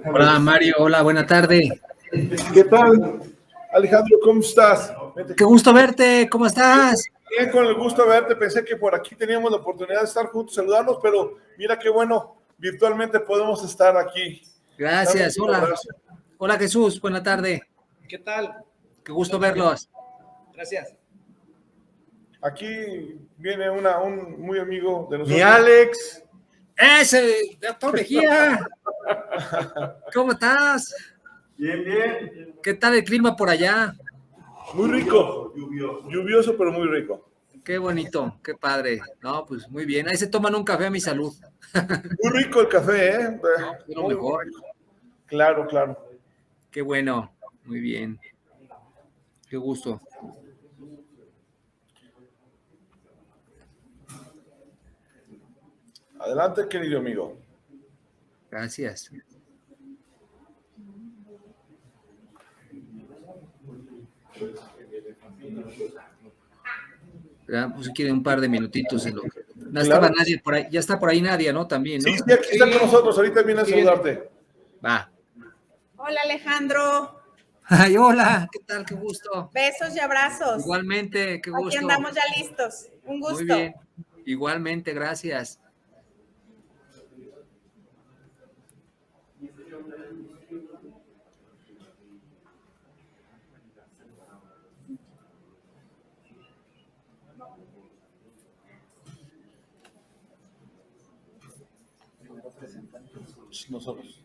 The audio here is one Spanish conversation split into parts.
Hola Mario, hola, buena tarde. ¿Qué tal, Alejandro? ¿Cómo estás? Qué gusto verte, ¿cómo estás? Bien, con el gusto de verte. Pensé que por aquí teníamos la oportunidad de estar juntos, saludarnos, pero mira qué bueno, virtualmente podemos estar aquí. Gracias, hola. Hola Jesús, buena tarde. ¿Qué tal? Qué gusto verlos. Gracias. Aquí viene un muy amigo de nosotros. Mi Alex. ¡Ese, doctor Mejía! ¿Cómo estás? Bien, bien. ¿Qué tal el clima por allá? Muy rico. Lluvioso, pero muy rico. Qué bonito, qué padre. No, pues muy bien. Ahí se toman un café a mi salud. Muy rico el café, ¿eh? No, lo mejor. Muy rico. Claro, claro. Qué bueno, muy bien. Qué gusto. Adelante, querido amigo. Gracias. Pues si quieren un par de minutitos en lo que... No estaba nadie por ahí, ya está por ahí Nadia, ¿no? También, ¿no? Sí, aquí está con nosotros, ahorita viene a saludarte. Va. Hola Alejandro. Ay, hola, ¿qué tal? Qué gusto. Besos y abrazos. Igualmente, qué gusto. Aquí andamos ya listos. Un gusto. Muy bien. Igualmente, gracias. Nosotros.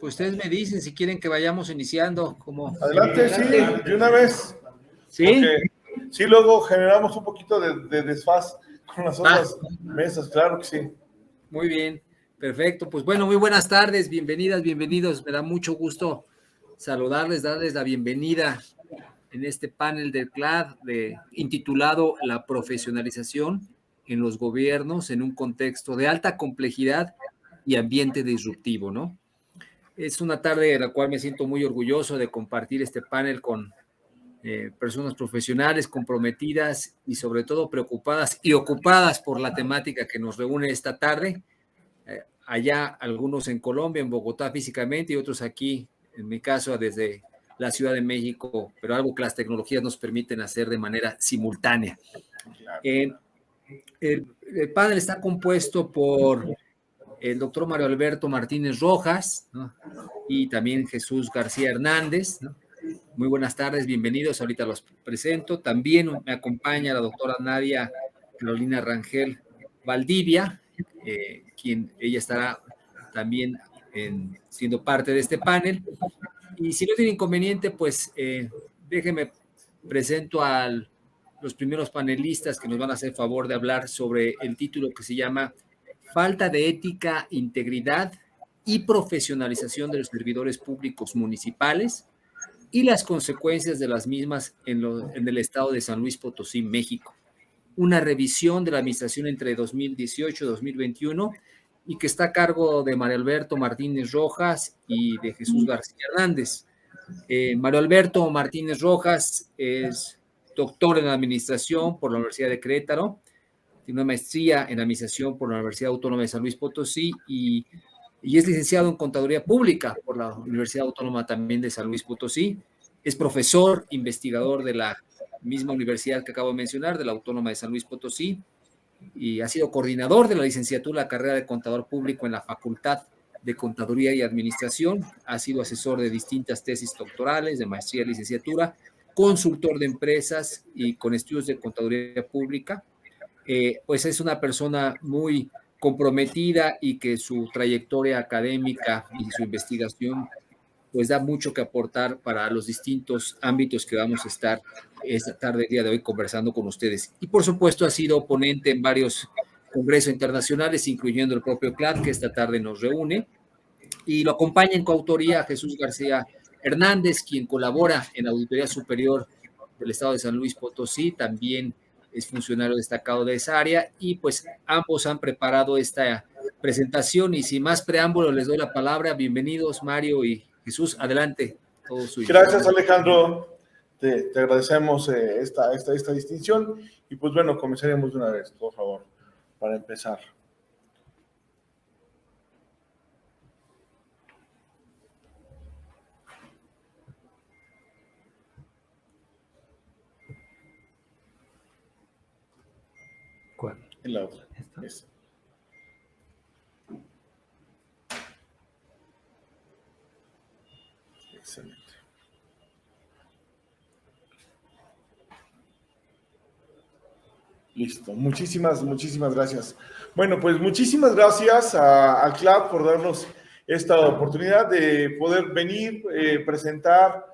Pues ustedes me dicen si quieren que vayamos iniciando. Como... Adelante, sí, de una vez. ¿Sí? Porque sí, luego generamos un poquito de desfaz con las otras mesas, claro que sí. Muy bien, perfecto. Pues bueno, muy buenas tardes, bienvenidas, bienvenidos. Me da mucho gusto saludarles, darles la bienvenida en este panel del CLAD intitulado La profesionalización en los gobiernos en un contexto de alta complejidad y ambiente disruptivo, ¿no? Es una tarde en la cual me siento muy orgulloso de compartir este panel con personas profesionales comprometidas y sobre todo preocupadas y ocupadas por la temática que nos reúne esta tarde. Allá algunos en Colombia, en Bogotá físicamente y otros aquí, en mi caso, desde la Ciudad de México, pero algo que las tecnologías nos permiten hacer de manera simultánea. El panel está compuesto por el doctor Mario Alberto Martínez Rojas, ¿no? Y también Jesús García Hernández, ¿no? Muy buenas tardes, bienvenidos, ahorita los presento. También me acompaña la doctora Nadia Carolina Rangel Valdivia, quien ella estará también siendo parte de este panel. Y si no tiene inconveniente, pues déjenme presento a los primeros panelistas que nos van a hacer favor de hablar sobre el título que se llama Falta de ética, integridad y profesionalización de los servidores públicos municipales y las consecuencias de las mismas en el estado de San Luis Potosí, México. Una revisión de la administración entre 2018 y 2021 y que está a cargo de Mario Alberto Martínez Rojas y de Jesús García Hernández. Mario Alberto Martínez Rojas es doctor en administración por la Universidad de Querétaro, tiene una maestría en administración por la Universidad Autónoma de San Luis Potosí y es licenciado en Contaduría Pública por la Universidad Autónoma también de San Luis Potosí. Es profesor, investigador de la misma universidad que acabo de mencionar, de la Autónoma de San Luis Potosí, y ha sido coordinador de la licenciatura, la carrera de Contador Público en la Facultad de Contaduría y Administración. Ha sido asesor de distintas tesis doctorales, de maestría y licenciatura, consultor de empresas y con estudios de Contaduría Pública. Pues es una persona muy comprometida y que su trayectoria académica y su investigación pues da mucho que aportar para los distintos ámbitos que vamos a estar esta tarde, el día de hoy, conversando con ustedes. Y por supuesto ha sido ponente en varios congresos internacionales, incluyendo el propio CLAD, que esta tarde nos reúne, y lo acompaña en coautoría Jesús García Hernández, quien colabora en la Auditoría Superior del Estado de San Luis Potosí, también es funcionario destacado de esa área, y pues ambos han preparado esta presentación, y sin más preámbulos les doy la palabra. Bienvenidos Mario y Jesús, adelante, todo suyo. Gracias, Alejandro, te agradecemos esta distinción, y pues bueno, comenzaremos de una vez, por favor, para empezar. ¿Cuál? En la otra. Esa. Excelente. Listo. Muchísimas gracias. Bueno, pues muchísimas gracias al CLAD por darnos esta oportunidad de poder venir, presentar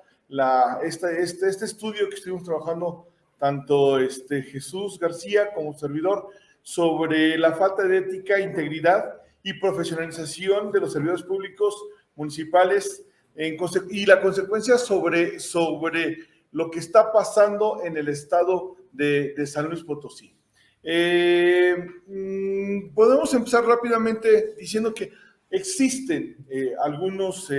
este estudio que estuvimos trabajando tanto Jesús García como servidor sobre la falta de ética, integridad y profesionalización de los servidores públicos municipales y la consecuencia sobre lo que está pasando en el estado de San Luis Potosí. Podemos empezar rápidamente diciendo que existen algunos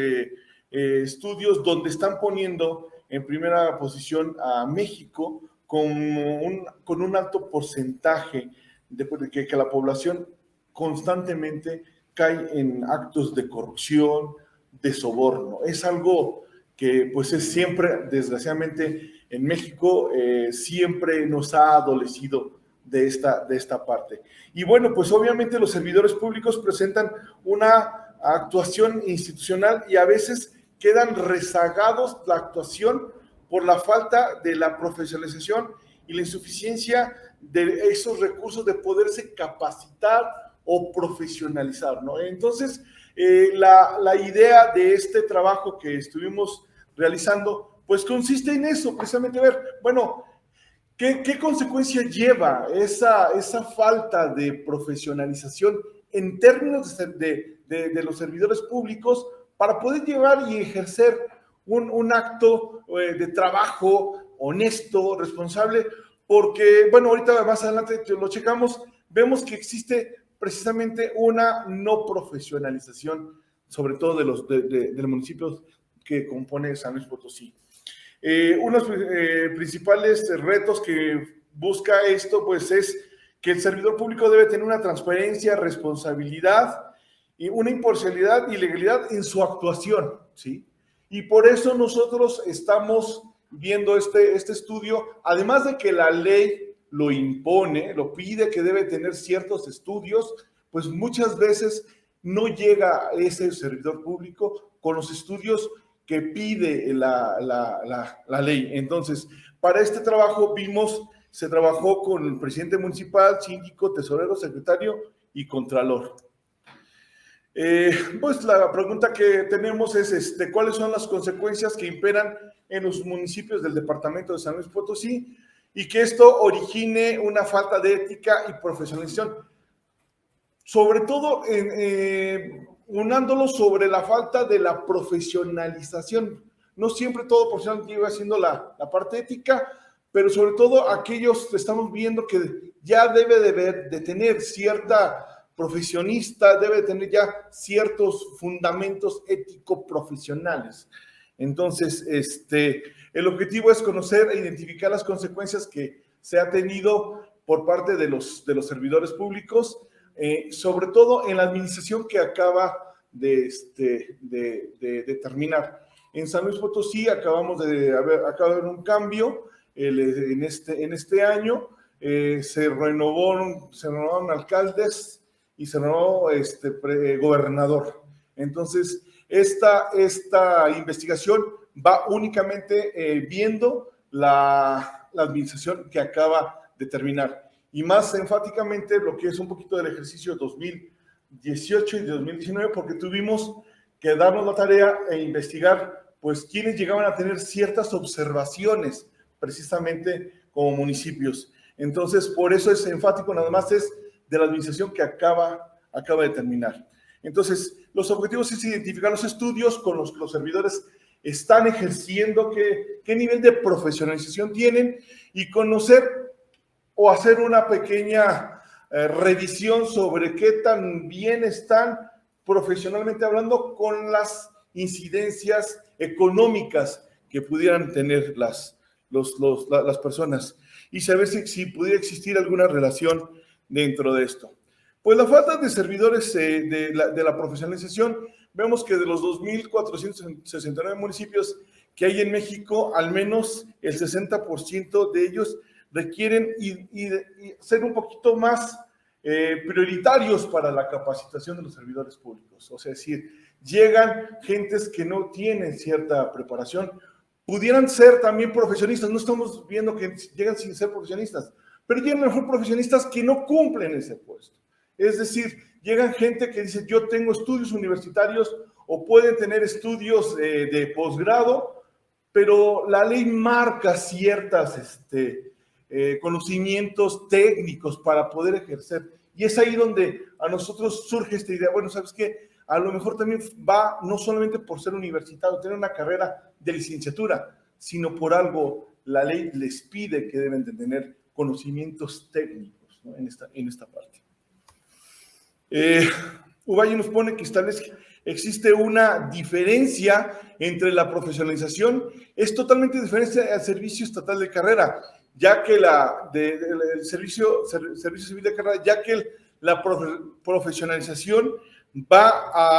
estudios donde están poniendo en primera posición a México con un alto porcentaje de que la población constantemente cae en actos de corrupción, de soborno. Es algo que pues es siempre, desgraciadamente, en México siempre nos ha adolecido de esta parte. Y bueno, pues obviamente los servidores públicos presentan una actuación institucional y a veces quedan rezagados la actuación por la falta de la profesionalización y la insuficiencia de esos recursos de poderse capacitar o profesionalizar, ¿no? Entonces, la idea de este trabajo que estuvimos realizando, pues consiste en eso, precisamente ver, bueno, ¿qué consecuencia lleva esa falta de profesionalización en términos de los servidores públicos para poder llevar y ejercer un acto de trabajo honesto, responsable? Porque, bueno, ahorita más adelante lo checamos, vemos que existe precisamente una no profesionalización, sobre todo de los municipios que compone San Luis Potosí. Unos principales retos que busca esto, pues, es que el servidor público debe tener una transparencia, responsabilidad y una imparcialidad y legalidad en su actuación, ¿sí? Y por eso nosotros estamos viendo este estudio, además de que la ley lo impone, lo pide, que debe tener ciertos estudios, pues muchas veces no llega ese servidor público con los estudios que pide la ley. Entonces, para este trabajo se trabajó con el presidente municipal, síndico, tesorero, secretario y contralor. Pues la pregunta que tenemos es ¿cuáles son las consecuencias que imperan en los municipios del departamento de San Luis Potosí y que esto origine una falta de ética y profesionalización? Sobre todo unándolo sobre la falta de la profesionalización. No siempre todo profesional lleva haciendo la parte ética, pero sobre todo aquellos que estamos viendo que ya debe de tener cierta profesionista, debe tener ya ciertos fundamentos ético-profesionales. Entonces, el objetivo es conocer e identificar las consecuencias que se ha tenido por parte de los servidores públicos, sobre todo en la administración que acaba de terminar. En San Luis Potosí acaba de haber un cambio en este año, se renovaron alcaldes y se renovó gobernador. Entonces, esta investigación va únicamente viendo la administración que acaba de terminar. Y más enfáticamente lo que es un poquito del ejercicio 2018 y 2019, porque tuvimos que darnos la tarea e investigar, pues, quiénes llegaban a tener ciertas observaciones, precisamente como municipios. Entonces, por eso es enfático, nada más es de la administración que acaba de terminar. Entonces, los objetivos es identificar los estudios con los que los servidores están ejerciendo, qué nivel de profesionalización tienen y conocer o hacer una pequeña revisión sobre qué tan bien están profesionalmente hablando con las incidencias económicas que pudieran tener las personas y saber si pudiera existir alguna relación dentro de esto. Pues la falta de servidores de la profesionalización, vemos que de los 2.469 municipios que hay en México, al menos el 60% de ellos requieren y ser un poquito más prioritarios para la capacitación de los servidores públicos. O sea, es decir, llegan gentes que no tienen cierta preparación, pudieran ser también profesionistas, no estamos viendo que llegan sin ser profesionistas, pero llegan mejor profesionistas que no cumplen ese puesto. Es decir, llegan gente que dice, yo tengo estudios universitarios o pueden tener estudios de posgrado, pero la ley marca ciertas conocimientos técnicos para poder ejercer. Y es ahí donde a nosotros surge esta idea, bueno, ¿sabes qué? A lo mejor también va no solamente por ser universitario, tener una carrera de licenciatura, sino por algo la ley les pide que deben de tener conocimientos técnicos, ¿no? en esta parte. Uvalle nos pone que existe una diferencia entre la profesionalización, es totalmente diferente al servicio estatal de carrera, ya que el servicio civil de carrera, ya que la profesionalización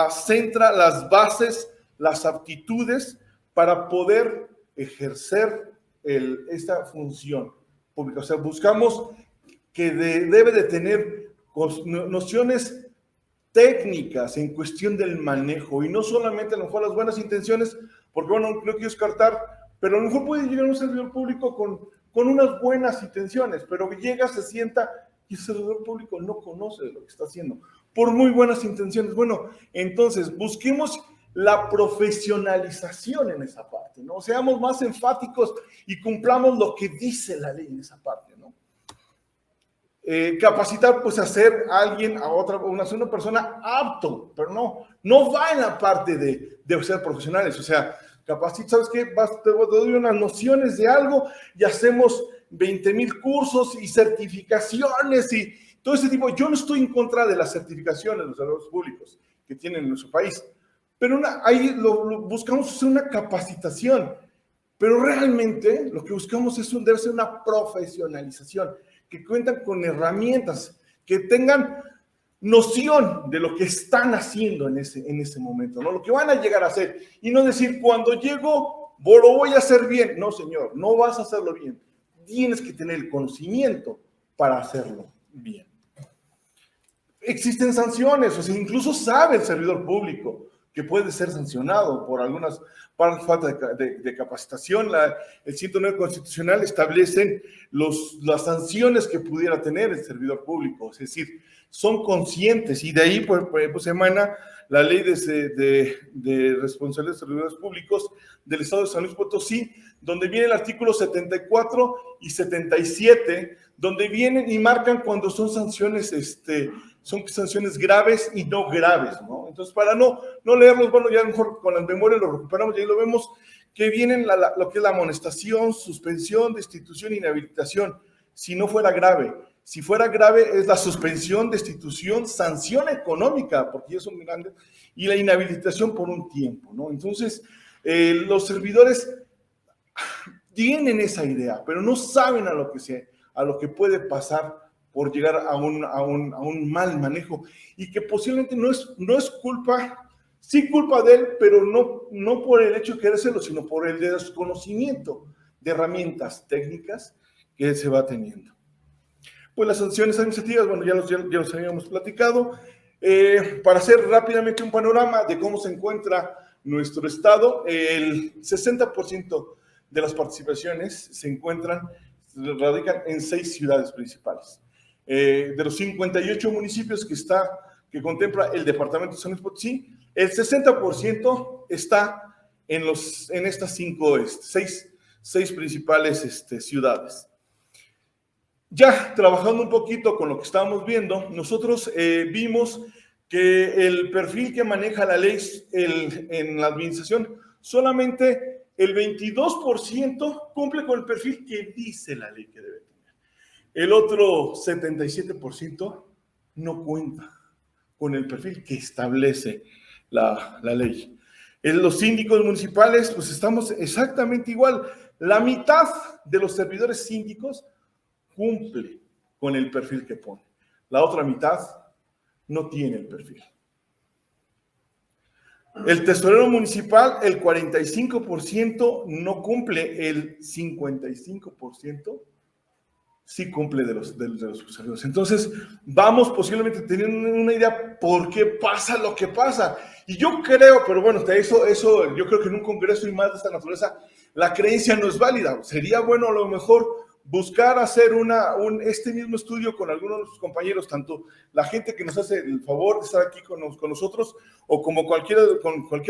centra las bases, las aptitudes para poder ejercer esta función pública. O sea, buscamos que debe de tener nociones técnicas en cuestión del manejo y no solamente a lo mejor las buenas intenciones, porque bueno, no quiero descartar, pero a lo mejor puede llegar un servidor público con unas buenas intenciones, pero llega, se sienta y el servidor público no conoce lo que está haciendo, por muy buenas intenciones. Bueno, entonces busquemos la profesionalización en esa parte, ¿no? Seamos más enfáticos y cumplamos lo que dice la ley en esa parte, ¿no? Capacitar, pues, hacer a alguien, una persona apto, pero no va en la parte de ser profesionales. O sea, capacitar, ¿sabes qué? Te doy unas nociones de algo y hacemos 20,000 cursos y certificaciones y todo ese tipo. Yo no estoy en contra de las certificaciones de los servidores públicos que tienen en nuestro país, pero ahí buscamos hacer una capacitación, pero realmente lo que buscamos debe ser una profesionalización, que cuentan con herramientas, que tengan noción de lo que están haciendo en ese momento, ¿no? Lo que van a llegar a hacer, y no decir, cuando llego, lo voy a hacer bien. No, señor, no vas a hacerlo bien. Tienes que tener el conocimiento para hacerlo bien. Existen sanciones, o sea, incluso sabe el servidor público que puede ser sancionado por falta de capacitación. El 109 constitucional establecen las sanciones que pudiera tener el servidor público, es decir, son conscientes, y de ahí pues emana la ley de responsabilidad de servidores públicos del Estado de San Luis Potosí, donde viene el artículo 74 y 77, donde vienen y marcan cuando son sanciones, son sanciones graves y no graves, ¿no? Entonces, para no leerlos, bueno, ya a lo mejor con la memoria lo recuperamos y ahí lo vemos, que vienen lo que es la amonestación, suspensión, destitución e inhabilitación, si no fuera grave. Si fuera grave es la suspensión, destitución, sanción económica, porque ya son grandes, y la inhabilitación por un tiempo, ¿no? Entonces, los servidores tienen esa idea, pero no saben a lo que puede pasar por llegar a un mal manejo, y que posiblemente no es culpa, sí culpa de él, pero no por el hecho de querérselo, sino por el desconocimiento de herramientas técnicas que se va teniendo. Pues las sanciones administrativas, bueno, ya los habíamos platicado. Para hacer rápidamente un panorama de cómo se encuentra nuestro estado, el 60% de las participaciones radican en 6 ciudades principales. De los 58 municipios que que contempla el departamento de San Luis Potosí, el 60% está en estas seis principales ciudades. Ya trabajando un poquito con lo que estábamos viendo, nosotros vimos que el perfil que maneja la ley en la administración, solamente el 22% cumple con el perfil que dice la ley que debe tener. El otro 77% no cuenta con el perfil que establece la ley. En los síndicos municipales, pues estamos exactamente igual. La mitad de los servidores síndicos cumple con el perfil que pone. La otra mitad no tiene el perfil. El tesorero municipal, el 45% no cumple, el 55% sí cumple de los servidores. Entonces, vamos posiblemente teniendo una idea por qué pasa lo que pasa. Y yo creo, pero bueno, eso yo creo que en un congreso y más de esta naturaleza, la creencia no es válida. Sería bueno a lo mejor buscar hacer este mismo estudio con algunos de nuestros compañeros, tanto la gente que nos hace el favor de estar aquí con nosotros, o como cualquiera de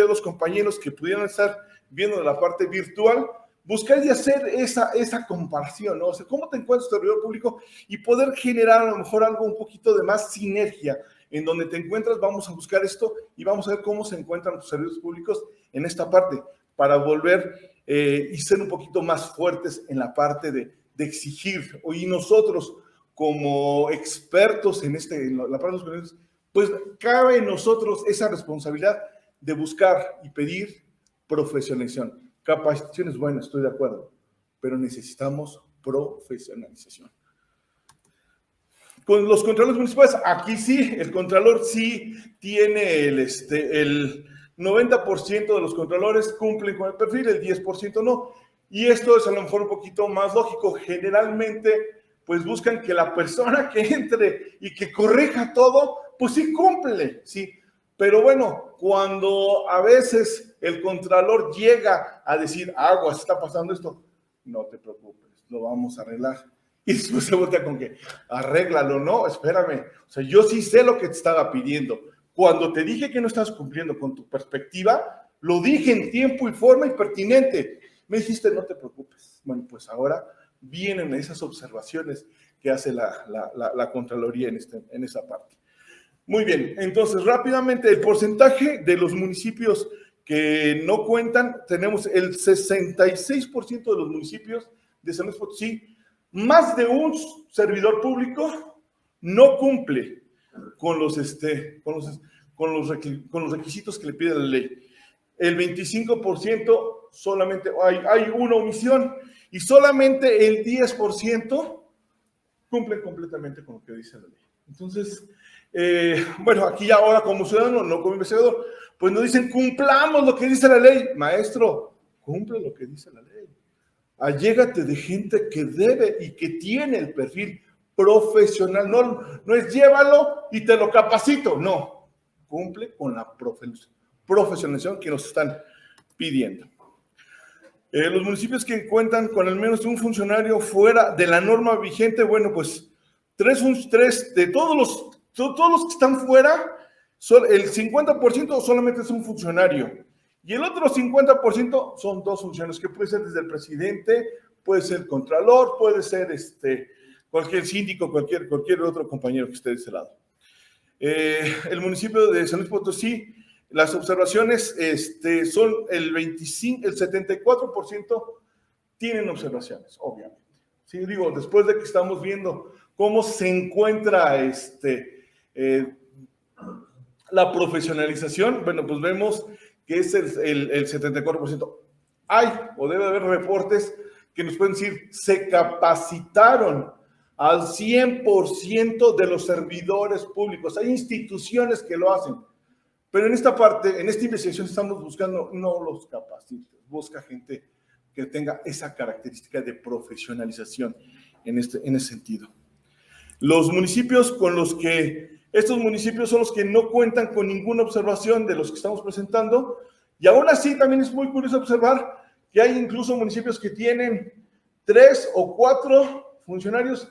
los compañeros que pudieran estar viendo de la parte virtual, buscar y hacer esa comparación, ¿no? O sea, ¿cómo te encuentras tu servidor público? Y poder generar a lo mejor algo un poquito de más sinergia en donde te encuentras. Vamos a buscar esto y vamos a ver cómo se encuentran los servidores públicos en esta parte, para volver y ser un poquito más fuertes en la parte de exigir. Y nosotros, como expertos en la parte de los servidores, pues cabe en nosotros esa responsabilidad de buscar y pedir profesionalización. Capacitación es buena, estoy de acuerdo, pero necesitamos profesionalización. Con los contralores municipales, aquí sí, el contralor sí tiene el 90% de los contralores cumplen con el perfil, el 10% no. Y esto es a lo mejor un poquito más lógico. Generalmente, pues buscan que la persona que entre y que corrija todo, pues sí cumple, sí. Pero bueno, cuando a veces el contralor llega a decir, aguas, está pasando esto, no te preocupes, lo vamos a arreglar. Y después se voltea con que, arréglalo, no, espérame. O sea, yo sí sé lo que te estaba pidiendo. Cuando te dije que no estabas cumpliendo con tu perspectiva, lo dije en tiempo y forma y pertinente. Me dijiste, no te preocupes. Bueno, pues ahora vienen esas observaciones que hace la Contraloría en esa parte. Muy bien, entonces rápidamente el porcentaje de los municipios que no cuentan, tenemos el 66% de los municipios de San Luis Potosí, más de un servidor público no cumple con los requisitos que le pide la ley. El 25% solamente hay una omisión y solamente el 10% cumple completamente con lo que dice la ley. Entonces, bueno, aquí ahora como ciudadano, no como investigador, pues nos dicen, cumplamos lo que dice la ley. Maestro, cumple lo que dice la ley. Allégate de gente que debe y que tiene el perfil profesional. No es llévalo y te lo capacito. No, cumple con la profesionalización que nos están pidiendo. Los municipios que cuentan con al menos un funcionario fuera de la norma vigente, bueno, pues tres de todos los que están fuera, el 50% solamente es un funcionario y el otro 50% son dos funcionarios, que puede ser desde el presidente, puede ser el contralor, puede ser cualquier síndico, cualquier otro compañero que esté de ese lado. El municipio de San Luis Potosí, las observaciones son el 74% tienen observaciones, obviamente. Sí, digo, después de que estamos viendo cómo se encuentra la profesionalización, bueno, pues vemos que es el 74%. Hay o debe haber reportes que nos pueden decir, se capacitaron al 100% de los servidores públicos. Hay instituciones que lo hacen. Pero en esta parte, en esta investigación estamos buscando, no los capacites, busca gente que tenga esa característica de profesionalización en ese sentido. Los municipios estos municipios son los que no cuentan con ninguna observación de los que estamos presentando, y aún así también es muy curioso observar que hay incluso municipios que tienen 3 o 4 funcionarios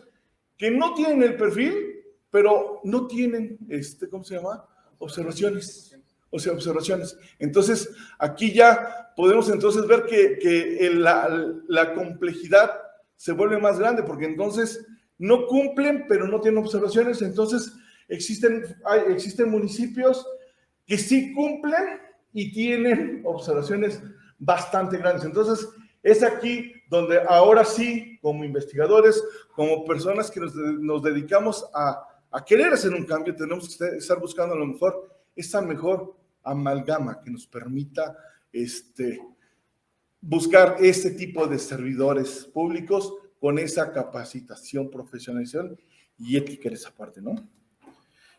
que no tienen el perfil, pero no tienen, ¿cómo se llama? Observaciones. O sea, observaciones. Entonces, aquí ya podemos entonces ver que la complejidad se vuelve más grande, porque entonces no cumplen, pero no tienen observaciones. Entonces, existen municipios que sí cumplen y tienen observaciones bastante grandes. Entonces, es aquí donde ahora sí, como investigadores, como personas que nos dedicamos a querer hacer un cambio, tenemos que estar buscando a lo mejor esa mejor amalgama que nos permita buscar este tipo de servidores públicos con esa capacitación, profesionalización y ética en esa parte, ¿no?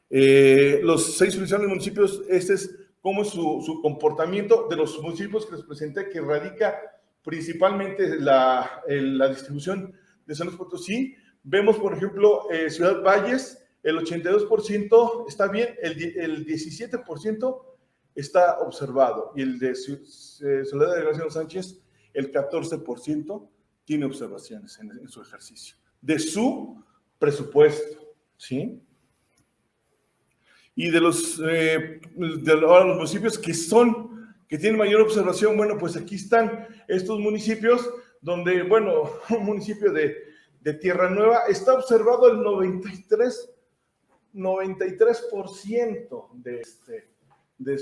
Los 6 principales municipios, este es cómo es su comportamiento de los municipios que les presenté, que radica principalmente la distribución de San Luis Potosí. Vemos, por ejemplo, Ciudad Valles, el 82% está bien, el 17% está observado, y el de Soledad de Graciano Sánchez, el 14% tiene observaciones en su ejercicio, de su presupuesto, ¿sí? Y de los municipios que tienen mayor observación, bueno, pues aquí están estos municipios donde, bueno, un municipio de Tierra Nueva está observado el 93% de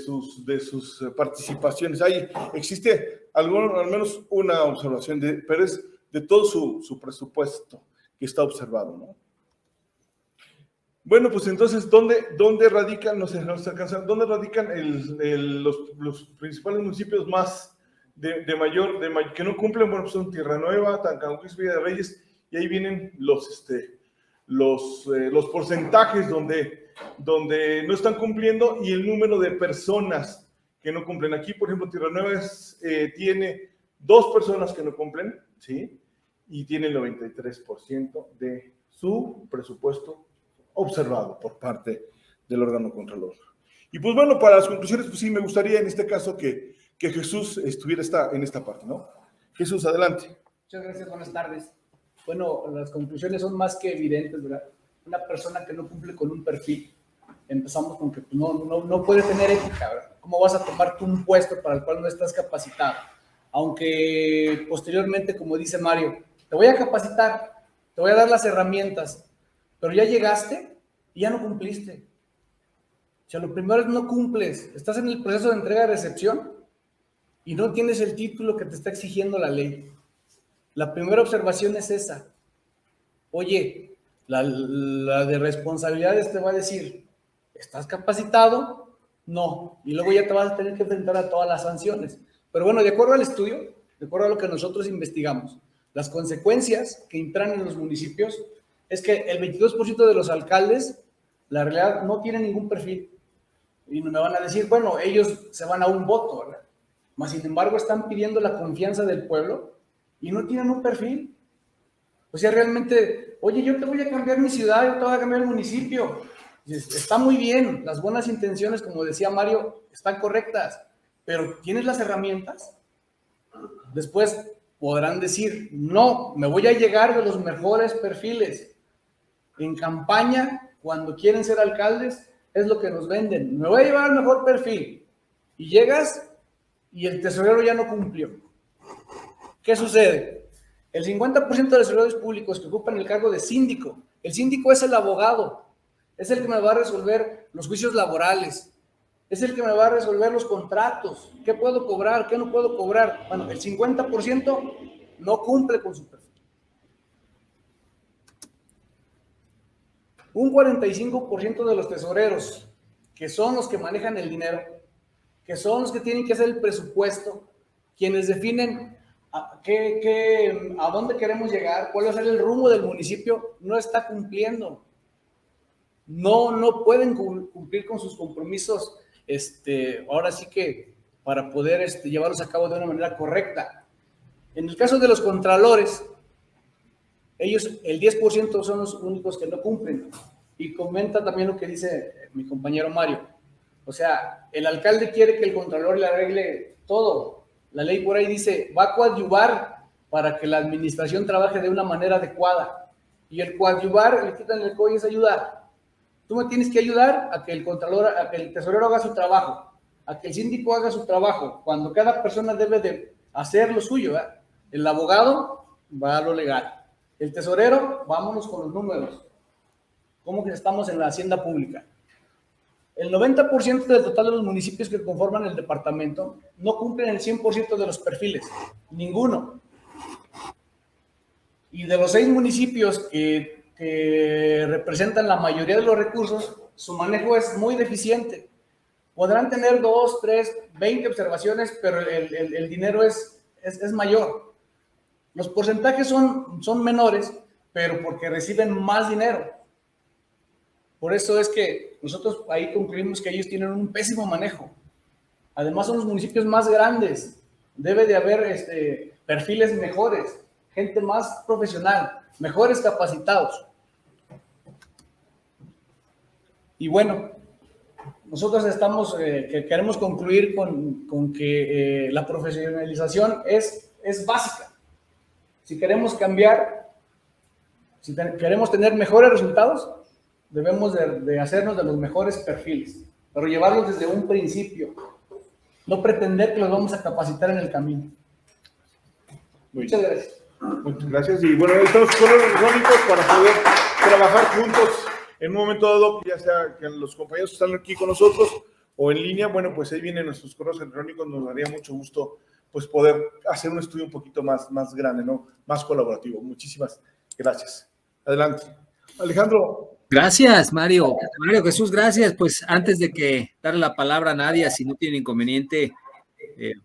sus participaciones. Ahí existe al menos una observación, pero es de todo su presupuesto que está observado, ¿no? Bueno, pues entonces, ¿dónde radican, no sé, no se alcanzan, dónde radican los principales municipios más de mayor, que no cumplen? Bueno, pues son Tierra Nueva, Tancanhuiz, Villa de Reyes, y ahí vienen los porcentajes donde no están cumpliendo y el número de personas que no cumplen. Aquí, por ejemplo, Tierra Nueva tiene 2 personas que no cumplen, ¿sí? Y tiene el 93% de su presupuesto observado por parte del órgano contralor. Y pues bueno, para las conclusiones, pues sí, me gustaría en este caso que Jesús estuviera en esta parte, ¿no? Jesús, adelante. Muchas gracias, buenas tardes. Bueno, las conclusiones son más que evidentes, ¿verdad? Una persona que no cumple con un perfil, empezamos con que no puede tener ética, ¿verdad? ¿Cómo vas a tomar tú un puesto para el cual no estás capacitado? Aunque posteriormente, como dice Mario, te voy a capacitar, te voy a dar las herramientas, pero ya llegaste y ya no cumpliste. O sea, lo primero es no cumples, estás en el proceso de entrega de recepción y no tienes el título que te está exigiendo la ley. La primera observación es esa. Oye, la de responsabilidades te va a decir, ¿estás capacitado? No. Y luego ya te vas a tener que enfrentar a todas las sanciones. Pero bueno, de acuerdo al estudio, de acuerdo a lo que nosotros investigamos, las consecuencias que imperan en los municipios es que el 22% de los alcaldes, la realidad, no tienen ningún perfil. Y me van a decir, bueno, ellos se van a un voto, ¿verdad? Mas, sin embargo, están pidiendo la confianza del pueblo y no tienen un perfil. O sea, realmente, oye, yo te voy a cambiar mi ciudad, yo te voy a cambiar el municipio. Está muy bien, las buenas intenciones, como decía Mario, están correctas, pero ¿tienes las herramientas? Después podrán decir, no, me voy a llegar de los mejores perfiles. En campaña, cuando quieren ser alcaldes, es lo que nos venden. Me voy a llevar el mejor perfil. Y llegas y el tesorero ya no cumplió. ¿Qué sucede? El 50% de los servidores públicos que ocupan el cargo de síndico, el síndico es el abogado, es el que me va a resolver los juicios laborales, es el que me va a resolver los contratos, qué puedo cobrar, qué no puedo cobrar. Bueno, el 50% no cumple con su perfil. Un 45% de los tesoreros, que son los que manejan el dinero, que son los que tienen que hacer el presupuesto, quienes definen a dónde queremos llegar, cuál va a ser el rumbo del municipio, no está cumpliendo. No pueden cumplir con sus compromisos, ahora sí que para poder llevarlos a cabo de una manera correcta. En el caso de los contralores, ellos, el 10% son los únicos que no cumplen. Y comenta también lo que dice mi compañero Mario. O sea, el alcalde quiere que el contralor le arregle todo. La ley por ahí dice, va a coadyuvar para que la administración trabaje de una manera adecuada. Y el coadyuvar, le quitan el COI, es ayudar. Tú me tienes que ayudar a que el contralor, a que el tesorero haga su trabajo, a que el síndico haga su trabajo, cuando cada persona debe de hacer lo suyo, ¿verdad? El abogado va a lo legal. El tesorero, vámonos con los números. ¿Cómo que estamos en la hacienda pública? El 90% del total de los municipios que conforman el departamento no cumplen el 100% de los perfiles, ninguno. Y de los 6 municipios que representan la mayoría de los recursos, su manejo es muy deficiente. Podrán tener 2, 3, 20 observaciones, pero el dinero es mayor. Los porcentajes son menores, pero porque reciben más dinero. Por eso es que nosotros ahí concluimos que ellos tienen un pésimo manejo. Además son los municipios más grandes. Debe de haber perfiles mejores, gente más profesional, mejores capacitados. Y bueno, nosotros queremos concluir con que la profesionalización es básica. Si queremos cambiar, si queremos tener mejores resultados, debemos de hacernos de los mejores perfiles, pero llevarlos desde un principio, no pretender que los vamos a capacitar en el camino. Muchas gracias. Muchas gracias. Y bueno, estamos con los electrónicos para poder trabajar juntos en un momento dado, ya sea que los compañeros que están aquí con nosotros o en línea, bueno, pues ahí vienen nuestros correos electrónicos, nos daría mucho gusto pues poder hacer un estudio un poquito más grande, ¿no? Más colaborativo. Muchísimas gracias. Adelante. Alejandro. Gracias, Mario. Mario Jesús, gracias. Pues antes de que darle la palabra a Nadia, si no tiene inconveniente,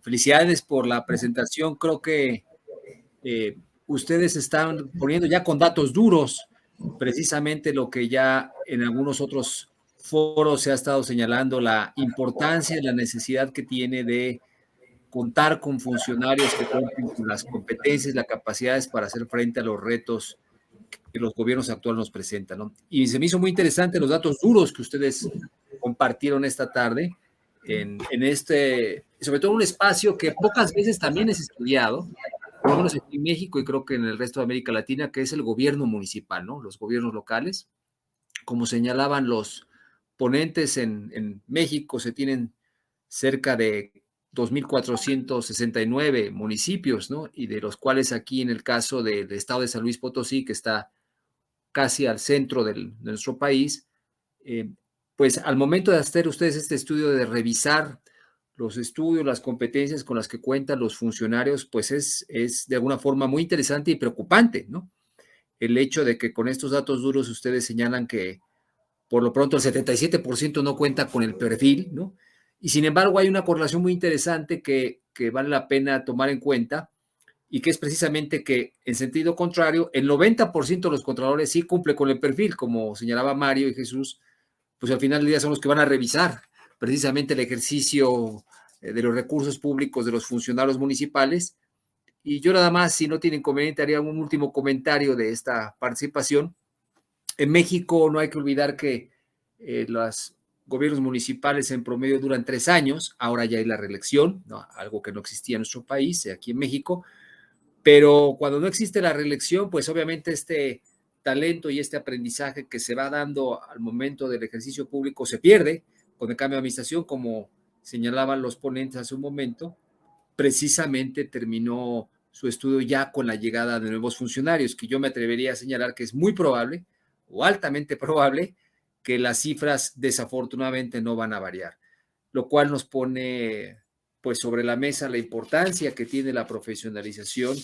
felicidades por la presentación. Creo que ustedes están poniendo ya con datos duros precisamente lo que ya en algunos otros foros se ha estado señalando, la importancia y la necesidad que tiene de contar con funcionarios que cuenten con las competencias, las capacidades para hacer frente a los retos que los gobiernos actuales nos presentan, ¿no? Y se me hizo muy interesante los datos duros que ustedes compartieron esta tarde en sobre todo un espacio que pocas veces también es estudiado, por lo menos aquí en México y creo que en el resto de América Latina, que es el gobierno municipal, ¿no? Los gobiernos locales. Como señalaban los ponentes, en México se tienen cerca de 2,469 municipios, ¿no? Y de los cuales aquí en el caso del estado de San Luis Potosí, que está casi al centro de nuestro país, pues al momento de hacer ustedes este estudio, de revisar los estudios, las competencias con las que cuentan los funcionarios, pues es de alguna forma muy interesante y preocupante, ¿no? El hecho de que con estos datos duros ustedes señalan que por lo pronto el 77% no cuenta con el perfil, ¿no? Y sin embargo hay una correlación muy interesante que vale la pena tomar en cuenta y que es precisamente que en sentido contrario, el 90% de los contralores sí cumple con el perfil, como señalaba Mario y Jesús, pues al final del día son los que van a revisar precisamente el ejercicio de los recursos públicos de los funcionarios municipales. Y yo nada más, si no tiene inconveniente, haría un último comentario de esta participación. En México no hay que olvidar que los gobiernos municipales en promedio duran 3 años, ahora ya hay la reelección, ¿no? Algo que no existía en nuestro país, aquí en México, pero cuando no existe la reelección, pues obviamente este talento y este aprendizaje que se va dando al momento del ejercicio público se pierde con el cambio de administración, como señalaban los ponentes hace un momento. Precisamente terminó su estudio ya con la llegada de nuevos funcionarios, que yo me atrevería a señalar que es muy probable o altamente probable que las cifras desafortunadamente no van a variar, lo cual nos pone pues sobre la mesa la importancia que tiene la profesionalización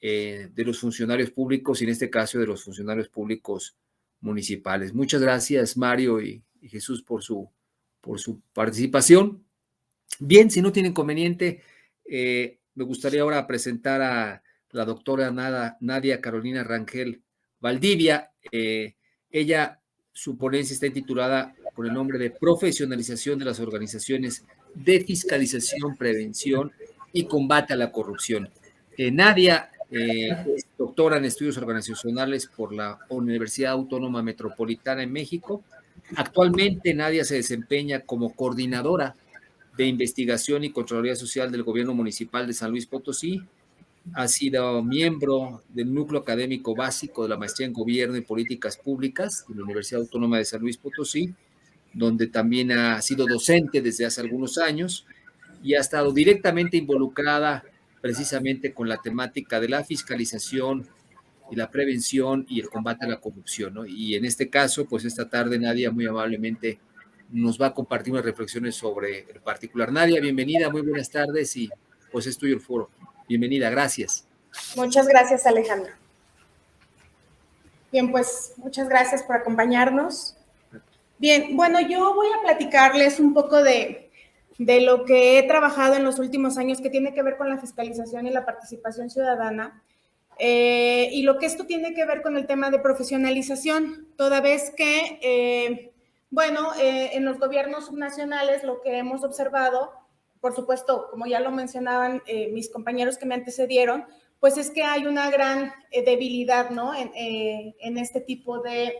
de los funcionarios públicos y en este caso de los funcionarios públicos municipales. Muchas gracias, Mario y Jesús, por su participación. Bien, si no tiene inconveniente, me gustaría ahora presentar a la doctora Nadia Carolina Rangel Valdivia. Ella, su ponencia está intitulada con el nombre de Profesionalización de las organizaciones de fiscalización, prevención y combate a la corrupción. Nadia es doctora en estudios organizacionales por la Universidad Autónoma Metropolitana en México. Actualmente Nadia se desempeña como coordinadora de investigación y Contraloría Social del Gobierno Municipal de San Luis Potosí ha sido miembro del núcleo académico básico de la maestría en Gobierno y Políticas Públicas de la Universidad Autónoma de San Luis Potosí, donde también ha sido docente desde hace algunos años y ha estado directamente involucrada precisamente con la temática de la fiscalización y la prevención y el combate a la corrupción, ¿no? Y en este caso, pues esta tarde Nadia muy amablemente nos va a compartir unas reflexiones sobre el particular. Nadia, bienvenida, muy buenas tardes y pues es tuyo el foro. Bienvenida, gracias. Muchas gracias, Alejandro. Bien, pues muchas gracias por acompañarnos. Bien, bueno, yo voy a platicarles un poco de lo que he trabajado en los últimos años que tiene que ver con la fiscalización y la participación ciudadana. Y lo que esto tiene que ver con el tema de profesionalización, toda vez que, en los gobiernos subnacionales lo que hemos observado, por supuesto, como ya lo mencionaban mis compañeros que me antecedieron, pues es que hay una gran debilidad, ¿no? En este tipo de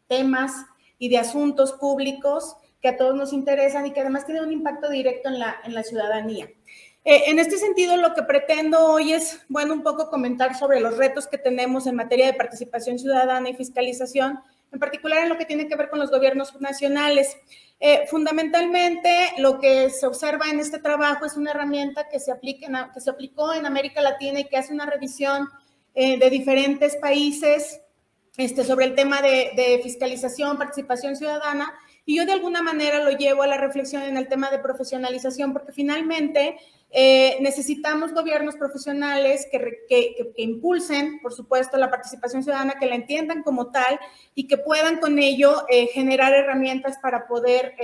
temas y de asuntos públicos que a todos nos interesan y que además tienen un impacto directo en la ciudadanía. En este sentido, lo que pretendo hoy es, bueno, un poco comentar sobre los retos que tenemos en materia de participación ciudadana y fiscalización, en particular en lo que tiene que ver con los gobiernos nacionales. Fundamentalmente, lo que se observa en este trabajo es una herramienta que se aplicó en América Latina y que hace una revisión de diferentes países sobre el tema de fiscalización, participación ciudadana, y yo de alguna manera lo llevo a la reflexión en el tema de profesionalización, porque finalmente necesitamos gobiernos profesionales que impulsen, por supuesto, la participación ciudadana, que la entiendan como tal y que puedan con ello generar herramientas para poder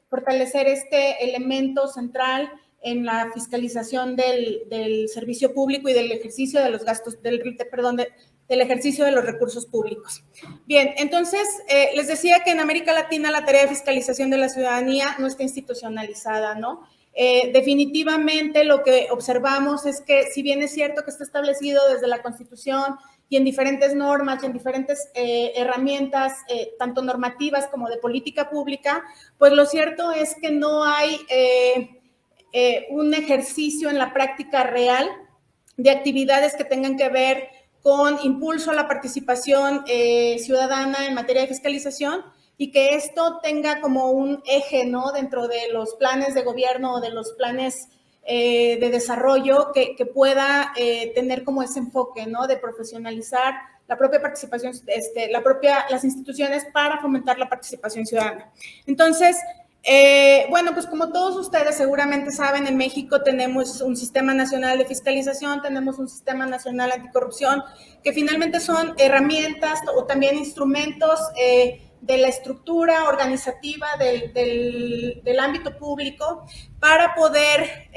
fortalecer este elemento central en la fiscalización del servicio público y del ejercicio de los gastos, del ejercicio de los recursos públicos. Bien, entonces, les decía que en América Latina la tarea de fiscalización de la ciudadanía no está institucionalizada, ¿no? Definitivamente lo que observamos es que, si bien es cierto que está establecido desde la Constitución y en diferentes normas y en diferentes herramientas, tanto normativas como de política pública, pues lo cierto es que no hay un ejercicio en la práctica real de actividades que tengan que ver con impulso a la participación ciudadana en materia de fiscalización y que esto tenga como un eje, ¿no?, dentro de los planes de gobierno o de los planes de desarrollo que pueda tener como ese enfoque, ¿no?, de profesionalizar la propia participación, las instituciones para fomentar la participación ciudadana. Entonces, pues como todos ustedes seguramente saben, en México tenemos un sistema nacional de fiscalización, tenemos un sistema nacional anticorrupción, que finalmente son herramientas o también instrumentos de la estructura organizativa del ámbito público para poder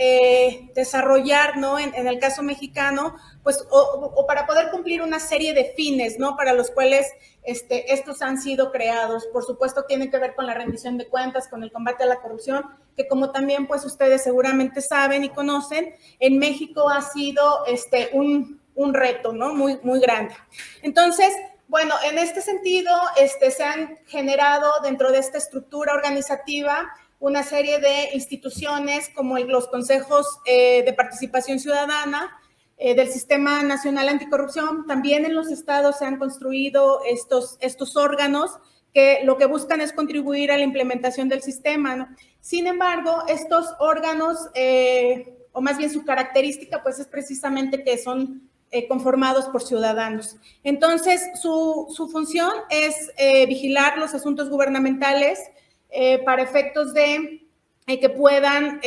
desarrollar, ¿no?, en el caso mexicano, pues, o para poder cumplir una serie de fines, ¿no?, para los cuales estos han sido creados. Por supuesto, tiene que ver con la rendición de cuentas, con el combate a la corrupción, que como también pues ustedes seguramente saben y conocen, en México ha sido un reto, ¿no?, muy, muy grande. Entonces, bueno, en este sentido, se han generado dentro de esta estructura organizativa una serie de instituciones como los consejos de participación ciudadana del Sistema Nacional Anticorrupción. También en los estados se han construido estos órganos que lo que buscan es contribuir a la implementación del sistema, ¿no? Sin embargo, estos órganos, o más bien su característica, pues es precisamente que son conformados por ciudadanos. Entonces, su función es vigilar los asuntos gubernamentales para efectos de que puedan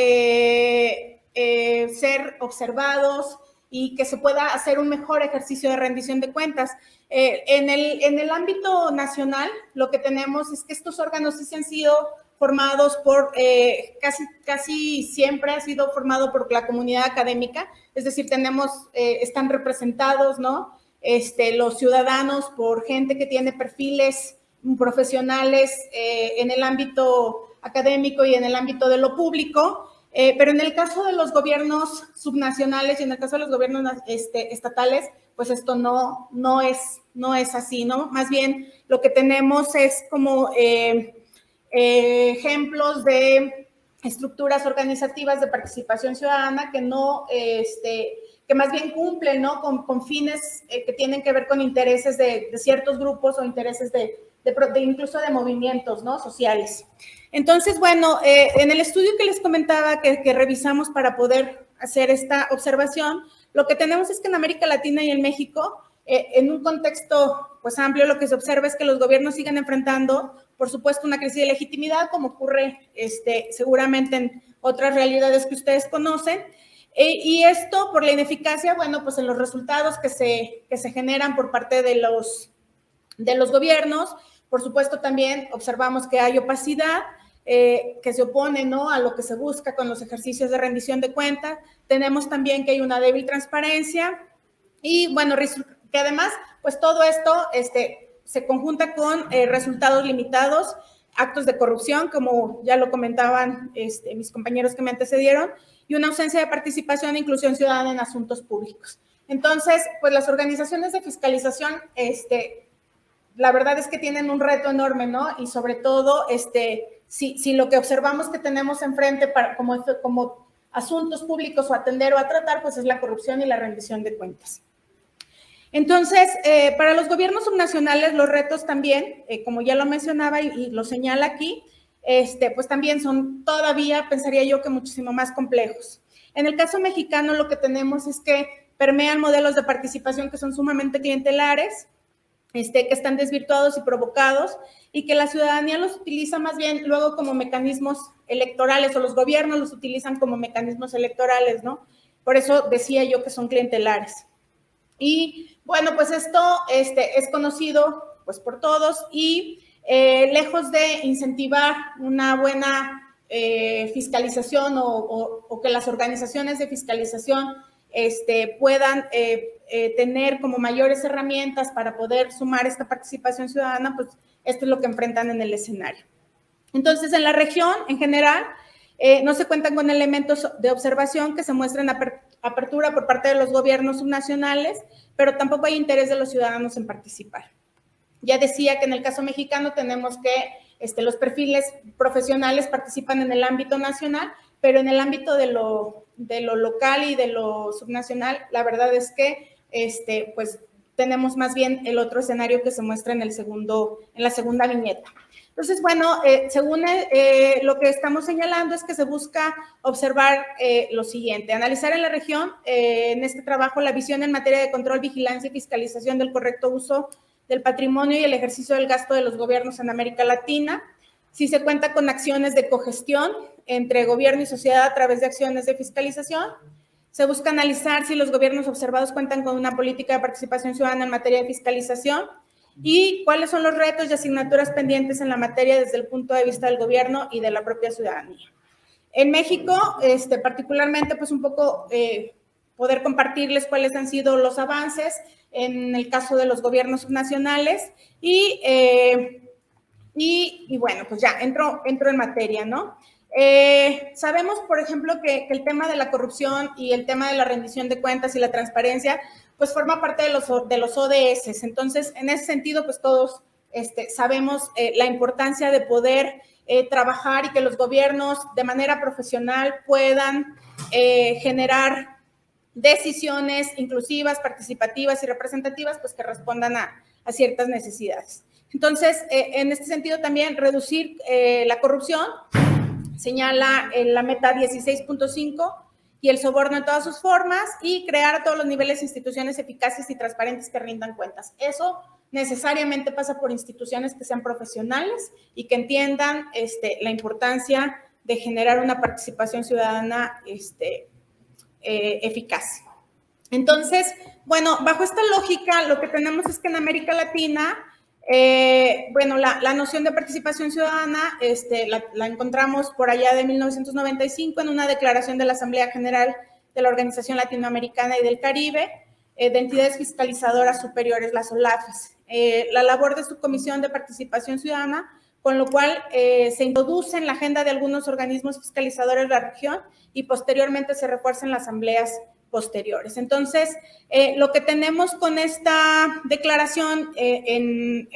ser observados y que se pueda hacer un mejor ejercicio de rendición de cuentas. En el ámbito nacional, lo que tenemos es que estos órganos sí se han sido formados por, casi siempre ha sido formado por la comunidad académica, es decir, están representados, ¿no?, los ciudadanos por gente que tiene perfiles profesionales en el ámbito académico y en el ámbito de lo público, pero en el caso de los gobiernos subnacionales y en el caso de los gobiernos estatales, pues esto no es así, ¿no? Más bien lo que tenemos es como ejemplos de estructuras organizativas de participación ciudadana que no que más bien cumplen, ¿no? Con fines que tienen que ver con intereses de ciertos grupos o intereses de incluso de movimientos, ¿no? Sociales. Entonces, bueno, en el estudio que les comentaba que revisamos para poder hacer esta observación, lo que tenemos es que en América Latina y en México, en un contexto pues amplio, lo que se observa es que los gobiernos siguen enfrentando, por supuesto, una crisis de legitimidad, como ocurre seguramente en otras realidades que ustedes conocen, y esto por la ineficacia, bueno, pues en los resultados que se generan por parte de los gobiernos. Por supuesto, también observamos que hay opacidad, que se opone, ¿no?, a lo que se busca con los ejercicios de rendición de cuentas. Tenemos también que hay una débil transparencia y, bueno, que además, pues todo esto se conjunta con resultados limitados, actos de corrupción, como ya lo comentaban mis compañeros que me antecedieron, y una ausencia de participación e inclusión ciudadana en asuntos públicos. Entonces, pues las organizaciones de fiscalización, la verdad es que tienen un reto enorme, ¿no? Y sobre todo, si lo que observamos que tenemos enfrente como asuntos públicos o atender o a tratar, pues es la corrupción y la rendición de cuentas. Entonces, para los gobiernos subnacionales, los retos también, como ya lo mencionaba y lo señala aquí, pues también son todavía, pensaría yo, que muchísimo más complejos. En el caso mexicano, lo que tenemos es que permean modelos de participación que son sumamente clientelares, que están desvirtuados y provocados, y que la ciudadanía los utiliza más bien luego como mecanismos electorales, o los gobiernos los utilizan como mecanismos electorales, ¿no? Por eso decía yo que son clientelares. Y bueno, pues esto es conocido pues por todos y lejos de incentivar una buena fiscalización o que las organizaciones de fiscalización puedan tener como mayores herramientas para poder sumar esta participación ciudadana, pues esto es lo que enfrentan en el escenario. Entonces, en la región en general, no se cuentan con elementos de observación que se muestren apertura por parte de los gobiernos subnacionales, pero tampoco hay interés de los ciudadanos en participar. Ya decía que en el caso mexicano tenemos que los perfiles profesionales participan en el ámbito nacional, pero en el ámbito de lo local y de lo subnacional, la verdad es que pues tenemos más bien el otro escenario que se muestra en la segunda viñeta. Entonces, bueno, según lo que estamos señalando es que se busca observar lo siguiente: analizar en la región, en este trabajo, la visión en materia de control, vigilancia y fiscalización del correcto uso del patrimonio y el ejercicio del gasto de los gobiernos en América Latina, si se cuenta con acciones de cogestión entre gobierno y sociedad a través de acciones de fiscalización. Se busca analizar si los gobiernos observados cuentan con una política de participación ciudadana en materia de fiscalización y cuáles son los retos y asignaturas pendientes en la materia desde el punto de vista del gobierno y de la propia ciudadanía. En México, particularmente, pues un poco poder compartirles cuáles han sido los avances en el caso de los gobiernos subnacionales y bueno, pues ya entro en materia, ¿no? Sabemos, por ejemplo, que el tema de la corrupción y el tema de la rendición de cuentas y la transparencia, pues forma parte de los ODS. Entonces, en ese sentido, pues todos sabemos la importancia de poder trabajar y que los gobiernos de manera profesional puedan generar decisiones inclusivas, participativas y representativas, pues que respondan a ciertas necesidades. Entonces, en este sentido también reducir la corrupción, señala la meta 16.5 y el soborno en todas sus formas y crear a todos los niveles instituciones eficaces y transparentes que rindan cuentas. Eso necesariamente pasa por instituciones que sean profesionales y que entiendan la importancia de generar una participación ciudadana eficaz. Entonces, bueno, bajo esta lógica, lo que tenemos es que en América Latina, bueno, la noción de participación ciudadana la encontramos por allá de 1995 en una declaración de la Asamblea General de la Organización Latinoamericana y del Caribe, de entidades fiscalizadoras superiores, las OLAFES. La labor de su Comisión de Participación Ciudadana, con lo cual se introduce en la agenda de algunos organismos fiscalizadores de la región y posteriormente se refuerza en las asambleas posteriores. Entonces, lo que tenemos con esta declaración de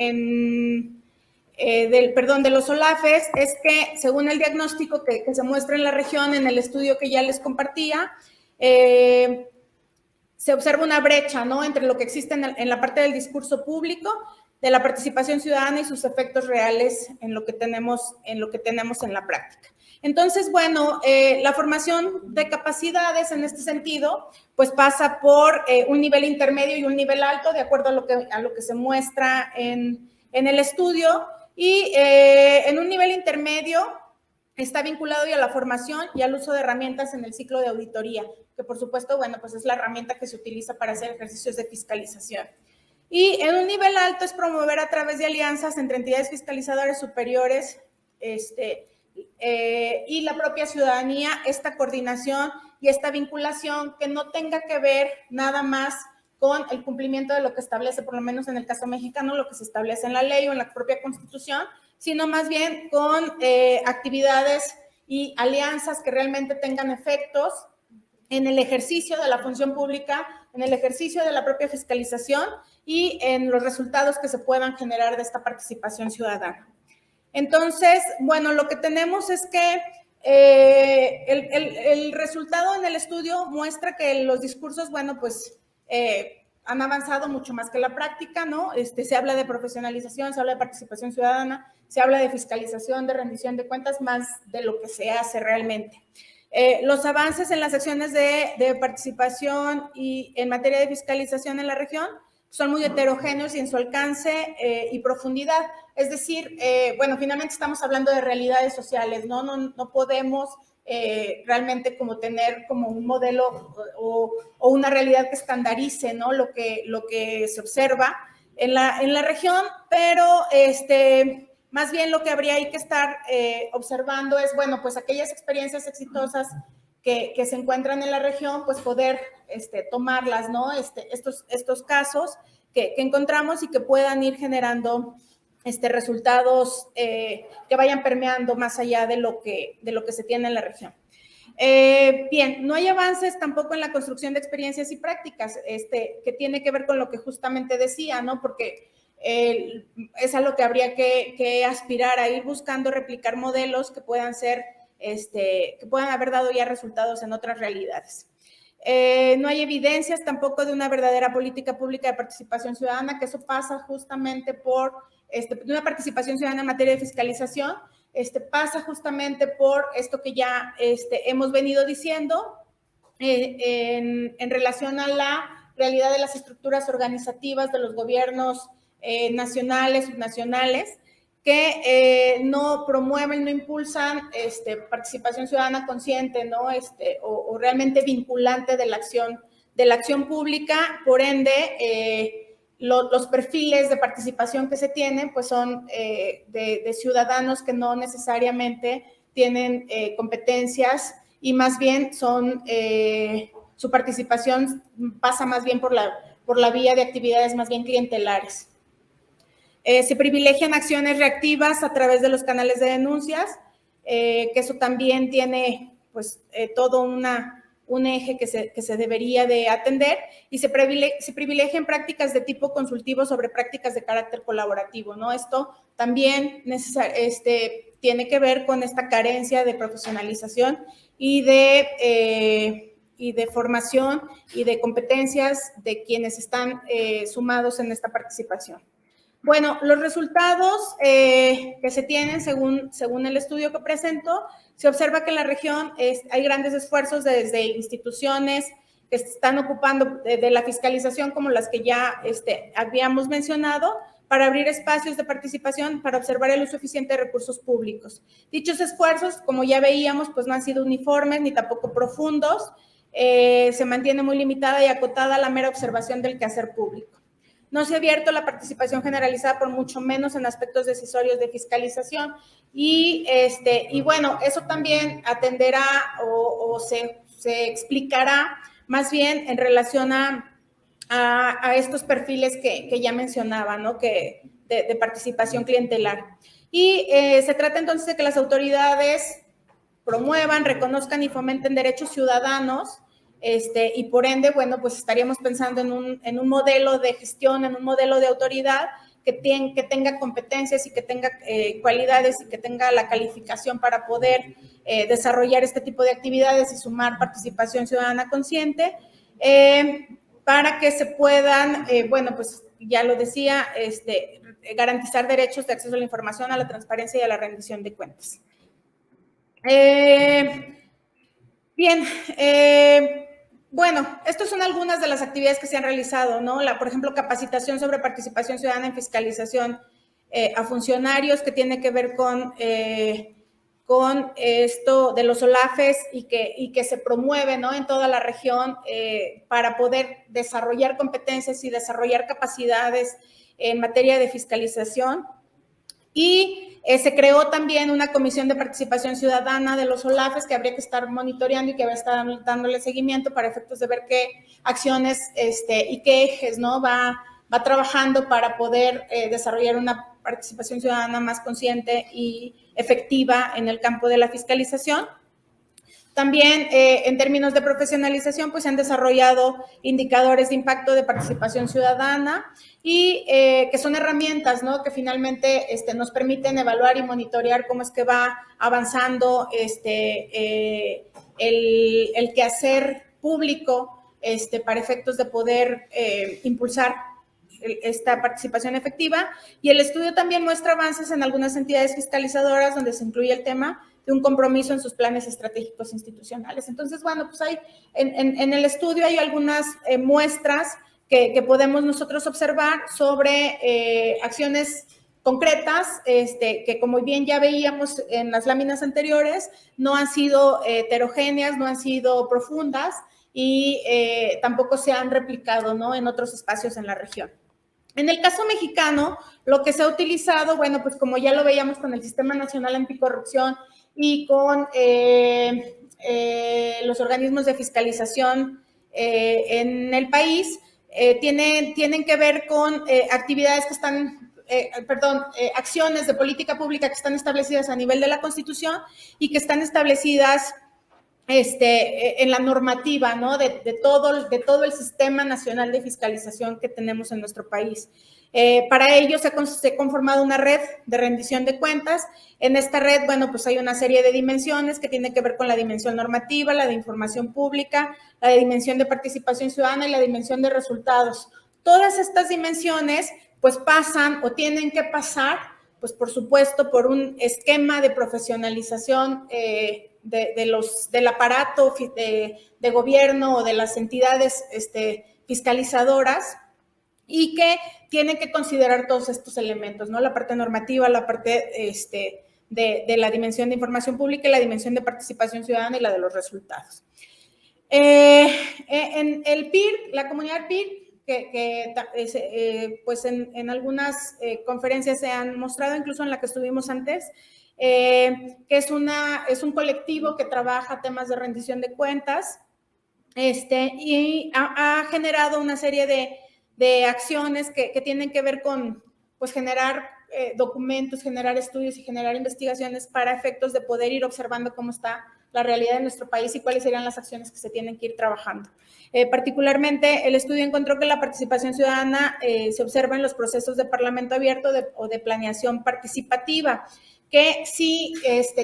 los OLAFES es que, según el diagnóstico que se muestra en la región, en el estudio que ya les compartía, se observa una brecha, ¿no?, entre lo que existe en la parte del discurso público, de la participación ciudadana y sus efectos reales en lo que tenemos en la práctica. Entonces, bueno, la formación de capacidades en este sentido, pues pasa por un nivel intermedio y un nivel alto, de acuerdo a lo que se muestra en el estudio, y en un nivel intermedio está vinculado ya a la formación y al uso de herramientas en el ciclo de auditoría, que por supuesto, bueno, pues es la herramienta que se utiliza para hacer ejercicios de fiscalización. Y en un nivel alto es promover a través de alianzas entre entidades fiscalizadoras superiores y la propia ciudadanía esta coordinación y esta vinculación que no tenga que ver nada más con el cumplimiento de lo que establece, por lo menos en el caso mexicano, lo que se establece en la ley o en la propia Constitución, sino más bien con actividades y alianzas que realmente tengan efectos en el ejercicio de la función pública, en el ejercicio de la propia fiscalización y en los resultados que se puedan generar de esta participación ciudadana. Entonces, bueno, lo que tenemos es que el resultado en el estudio muestra que los discursos, bueno, pues han avanzado mucho más que la práctica, ¿no? Se habla de profesionalización, se habla de participación ciudadana, se habla de fiscalización, de rendición de cuentas, más de lo que se hace realmente. Los avances en las acciones de participación y en materia de fiscalización en la región son muy heterogéneos y en su alcance y profundidad. Es decir, bueno, finalmente estamos hablando de realidades sociales, ¿no? No podemos realmente como tener como un modelo o una realidad que estandarice, ¿no?, lo que se observa en la región, pero más bien lo que habría ahí que estar observando es, bueno, pues aquellas experiencias exitosas que se encuentran en la región, pues poder tomarlas, ¿no? Estos casos que encontramos y que puedan ir generando resultados que vayan permeando más allá de lo que se tiene en la región. Bien, no hay avances tampoco en la construcción de experiencias y prácticas, que tiene que ver con lo que justamente decía, ¿no? Porque es a lo que habría que aspirar a ir buscando replicar modelos que puedan ser, que puedan haber dado ya resultados en otras realidades. No hay evidencias tampoco de una verdadera política pública de participación ciudadana, que eso pasa justamente por una participación ciudadana en materia de fiscalización, pasa justamente por esto que ya hemos venido diciendo en relación a la realidad de las estructuras organizativas de los gobiernos nacionales, subnacionales, que no promueven, no impulsan participación ciudadana consciente, ¿no? O realmente vinculante de la acción pública. Por ende, los perfiles de participación que se tienen, pues son de ciudadanos que no necesariamente tienen competencias y más bien su participación pasa más bien por la vía de actividades más bien clientelares. Se privilegian acciones reactivas a través de los canales de denuncias, que eso también tiene pues todo un eje que se debería de atender, y se privilegian prácticas de tipo consultivo sobre prácticas de carácter colaborativo, ¿no? Esto también tiene que ver con esta carencia de profesionalización y de formación y de competencias de quienes están sumados en esta participación. Bueno, los resultados que se tienen según el estudio que presento, se observa que en la región hay grandes esfuerzos desde instituciones que se están ocupando de la fiscalización, como las que ya habíamos mencionado, para abrir espacios de participación para observar el uso eficiente de recursos públicos. Dichos esfuerzos, como ya veíamos, pues no han sido uniformes ni tampoco profundos, se mantiene muy limitada y acotada la mera observación del quehacer público. No se ha abierto la participación generalizada, por mucho menos en aspectos decisorios de fiscalización. Y bueno, eso también atenderá o se explicará más bien en relación a estos perfiles que ya mencionaba, ¿no? De participación clientelar. Y se trata entonces de que las autoridades promuevan, reconozcan y fomenten derechos ciudadanos, y por ende, bueno, pues estaríamos pensando en un modelo de gestión, en un modelo de autoridad que tenga competencias y que tenga cualidades y que tenga la calificación para poder desarrollar este tipo de actividades y sumar participación ciudadana consciente. para que se puedan, bueno, pues ya lo decía, garantizar derechos de acceso a la información, a la transparencia y a la rendición de cuentas. Bien, bueno, estas son algunas de las actividades que se han realizado, ¿no? Por ejemplo, capacitación sobre participación ciudadana en fiscalización a funcionarios, que tiene que ver con esto de los OLAFes y que se promueve, ¿no?, en toda la región para poder desarrollar competencias y desarrollar capacidades en materia de fiscalización. Y se creó también una comisión de participación ciudadana de los OLAFes que habría que estar monitoreando y que habría que estar dándole seguimiento para efectos de ver qué acciones y qué ejes, ¿no?, va trabajando para poder desarrollar una participación ciudadana más consciente y efectiva en el campo de la fiscalización. También en términos de profesionalización, pues se han desarrollado indicadores de impacto de participación ciudadana y que son herramientas, ¿no?, que finalmente nos permiten evaluar y monitorear cómo es que va avanzando el quehacer público para efectos de poder impulsar esta participación efectiva. Y el estudio también muestra avances en algunas entidades fiscalizadoras donde se incluye el tema de un compromiso en sus planes estratégicos institucionales. Entonces, bueno, pues hay en el estudio hay algunas muestras que podemos nosotros observar sobre acciones concretas, que como bien ya veíamos en las láminas anteriores, no han sido heterogéneas, no han sido profundas y tampoco se han replicado, ¿no?, en otros espacios en la región. En el caso mexicano, lo que se ha utilizado, bueno, pues como ya lo veíamos con el Sistema Nacional Anticorrupción y con los organismos de fiscalización en el país, tienen que ver con actividades que están, acciones de política pública que están establecidas a nivel de la Constitución y que están establecidas en la normativa, ¿no?, de todo el Sistema Nacional de Fiscalización que tenemos en nuestro país. Para ello se ha conformado una red de rendición de cuentas. En esta red, bueno, pues hay una serie de dimensiones que tienen que ver con la dimensión normativa, la de información pública, la de dimensión de participación ciudadana y la dimensión de resultados. Todas estas dimensiones, pues pasan o tienen que pasar, pues por supuesto, por un esquema de profesionalización del aparato de gobierno o de las entidades fiscalizadoras, y que tienen que considerar todos estos elementos, ¿no? La parte normativa, la parte de la dimensión de información pública y la dimensión de participación ciudadana y la de los resultados. En el PIR, la comunidad PIR, pues en algunas conferencias se han mostrado, incluso en la que estuvimos antes, que es un colectivo que trabaja temas de rendición de cuentas, y ha generado una serie de acciones que tienen que ver con, pues, generar documentos, generar estudios y generar investigaciones para efectos de poder ir observando cómo está la realidad de nuestro país y cuáles serían las acciones que se tienen que ir trabajando. Particularmente, el estudio encontró que la participación ciudadana se observa en los procesos de parlamento abierto o de planeación participativa, que sí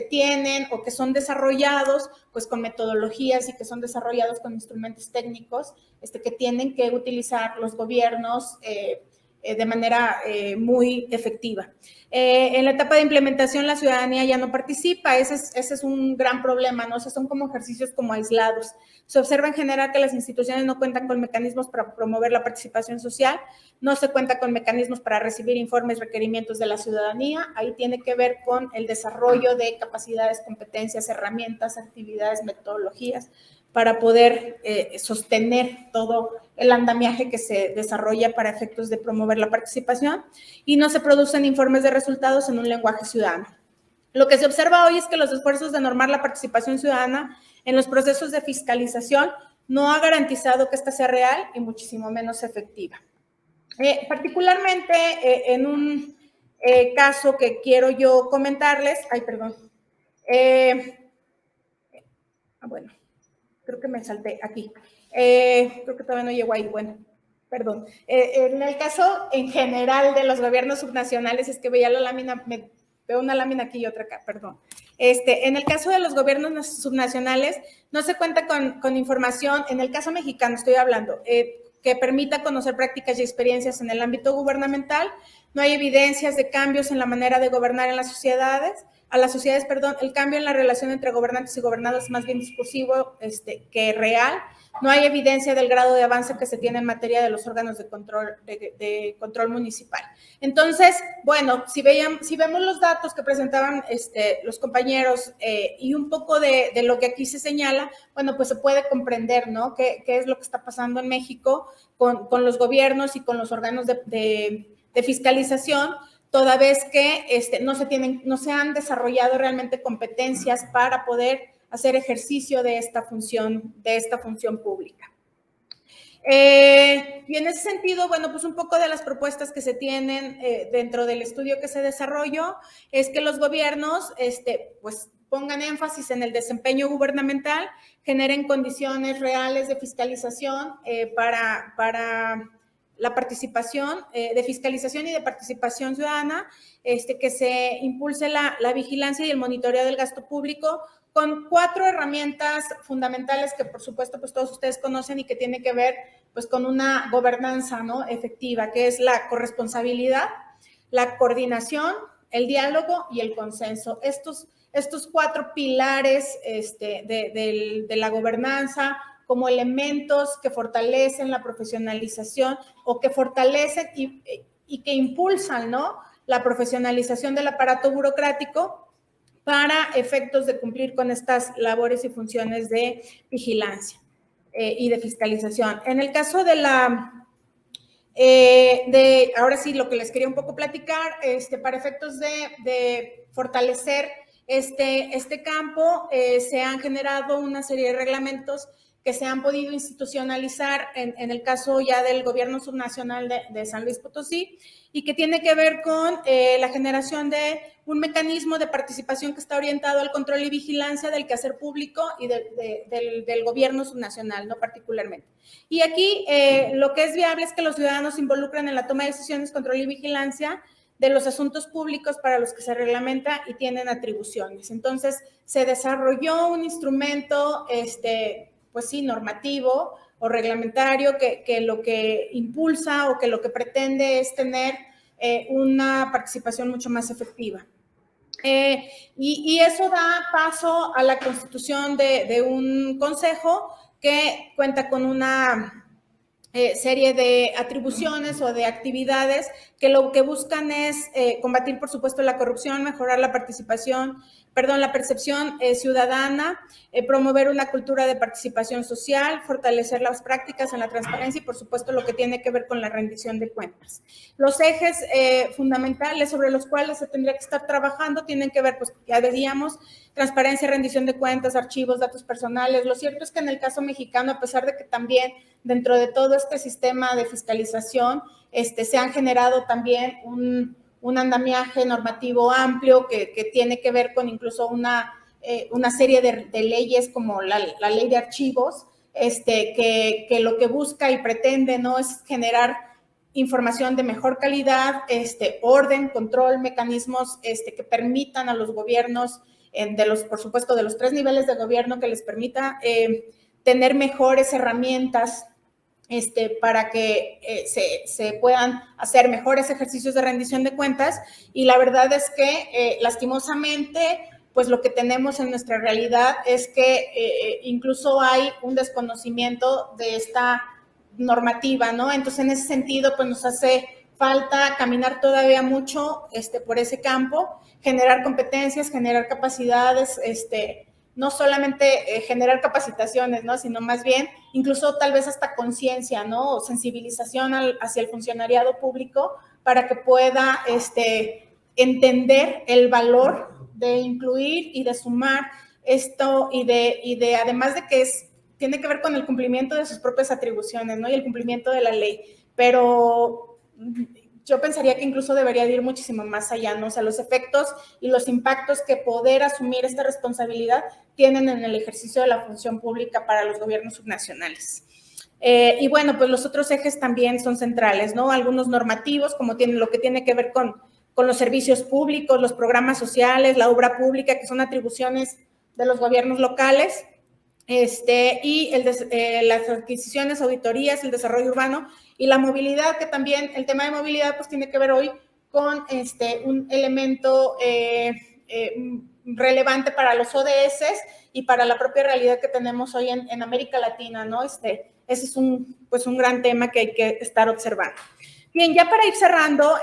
tienen o que son desarrollados pues con metodologías y que son desarrollados con instrumentos técnicos que tienen que utilizar los gobiernos de manera muy efectiva. En la etapa de implementación la ciudadanía ya no participa, ese es un gran problema, ¿no? O sea, son como ejercicios como aislados. Se observa en general que las instituciones no cuentan con mecanismos para promover la participación social, no se cuenta con mecanismos para recibir informes, requerimientos de la ciudadanía. Ahí tiene que ver con el desarrollo de capacidades, competencias, herramientas, actividades, metodologías para poder sostener todo el andamiaje que se desarrolla para efectos de promover la participación, y no se producen informes de resultados en un lenguaje ciudadano. Lo que se observa hoy es que los esfuerzos de normar la participación ciudadana en los procesos de fiscalización no ha garantizado que esta sea real y muchísimo menos efectiva. Particularmente en un caso que quiero yo comentarles, bueno, creo que me salté aquí, creo que todavía no llego ahí, bueno, perdón. En el caso en general de los gobiernos subnacionales, es que veía la lámina, veo una lámina aquí y otra acá, perdón. En el caso de los gobiernos subnacionales, no se cuenta con información, en el caso mexicano estoy hablando, que permita conocer prácticas y experiencias en el ámbito gubernamental. No hay evidencias de cambios en la manera de gobernar en las sociedades. El cambio en la relación entre gobernantes y gobernados es más bien discursivo que real. No hay evidencia del grado de avance que se tiene en materia de los órganos de control municipal. Entonces, bueno, si vemos los datos que presentaban los compañeros y un poco de lo que aquí se señala, bueno, pues se puede comprender, ¿no? ¿Qué es lo que está pasando en México con los gobiernos y con los órganos de fiscalización, toda vez que no se han desarrollado realmente competencias para poder hacer ejercicio de esta función pública. Y en ese sentido, bueno, pues un poco de las propuestas que se tienen dentro del estudio que se desarrolló es que los gobiernos, pues pongan énfasis en el desempeño gubernamental, generen condiciones reales de fiscalización para la participación, de fiscalización y de participación ciudadana, que se impulse la vigilancia y el monitoreo del gasto público con 4 herramientas fundamentales que, por supuesto, pues todos ustedes conocen y que tiene que ver pues con una gobernanza, ¿no?, efectiva, que es la corresponsabilidad, la coordinación, el diálogo y el consenso. Estos 4 pilares de la gobernanza como elementos que fortalecen la profesionalización o que fortalecen y que impulsan, ¿no?, la profesionalización del aparato burocrático para efectos de cumplir con estas labores y funciones de vigilancia y de fiscalización. En el caso de ahora sí, lo que les quería un poco platicar, para efectos de fortalecer este campo, se han generado una serie de reglamentos que se han podido institucionalizar en el caso ya del gobierno subnacional de San Luis Potosí y que tiene que ver con la generación de un mecanismo de participación que está orientado al control y vigilancia del quehacer público y del gobierno subnacional, ¿no?, particularmente. Y aquí lo que es viable es que los ciudadanos se involucren en la toma de decisiones, control y vigilancia de los asuntos públicos para los que se reglamenta y tienen atribuciones. Entonces, se desarrolló un instrumento, pues sí, normativo o reglamentario que lo que impulsa o que lo que pretende es tener una participación mucho más efectiva. Y eso da paso a la constitución de un consejo que cuenta con una serie de atribuciones o de actividades que lo que buscan es combatir, por supuesto, la corrupción, mejorar la percepción ciudadana, promover una cultura de participación social, fortalecer las prácticas en la transparencia y, por supuesto, lo que tiene que ver con la rendición de cuentas. Los ejes fundamentales sobre los cuales se tendría que estar trabajando tienen que ver, pues ya decíamos, transparencia, rendición de cuentas, archivos, datos personales. Lo cierto es que en el caso mexicano, a pesar de que también dentro de todo este sistema de fiscalización se han generado también un andamiaje normativo amplio que tiene que ver con incluso una serie de leyes como la ley de archivos, que lo que busca y pretende, ¿no?, es generar información de mejor calidad, orden, control, mecanismos que permitan a los gobiernos, por supuesto, de los 3 niveles de gobierno, que les permita tener mejores herramientas para que se puedan hacer mejores ejercicios de rendición de cuentas. Y la verdad es que, lastimosamente, pues lo que tenemos en nuestra realidad es que incluso hay un desconocimiento de esta normativa, ¿no? Entonces, en ese sentido, pues nos hace falta caminar todavía mucho por ese campo, generar competencias, generar capacidades, no solamente generar capacitaciones, ¿no?, sino más bien incluso tal vez hasta conciencia, ¿no?, o sensibilización hacia el funcionariado público para que pueda entender el valor de incluir y de sumar esto y de además de que tiene que ver con el cumplimiento de sus propias atribuciones, ¿no?, y el cumplimiento de la ley, pero yo pensaría que incluso debería ir muchísimo más allá, ¿no? O sea, los efectos y los impactos que poder asumir esta responsabilidad tienen en el ejercicio de la función pública para los gobiernos subnacionales. Y bueno, pues los otros ejes también son centrales, ¿no? Algunos normativos, como lo que tiene que ver con los servicios públicos, los programas sociales, la obra pública, que son atribuciones de los gobiernos locales. y las adquisiciones, auditorías, el desarrollo urbano y la movilidad, que también el tema de movilidad pues tiene que ver hoy con un elemento relevante para los ODS y para la propia realidad que tenemos hoy en América Latina, ¿no? Ese es un gran tema que hay que estar observando. Bien, ya para ir cerrando,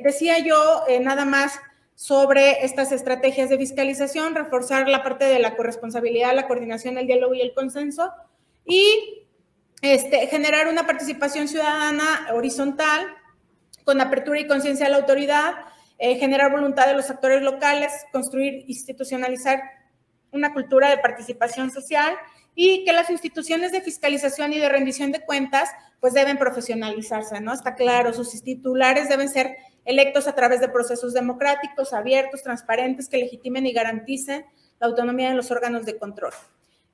decía yo nada más sobre estas estrategias de fiscalización, reforzar la parte de la corresponsabilidad, la coordinación, el diálogo y el consenso, y generar una participación ciudadana horizontal, con apertura y conciencia de la autoridad, generar voluntad de los actores locales, construir, institucionalizar una cultura de participación social, y que las instituciones de fiscalización y de rendición de cuentas pues deben profesionalizarse, ¿no? Está claro, sus titulares deben ser electos a través de procesos democráticos, abiertos, transparentes, que legitimen y garanticen la autonomía de los órganos de control.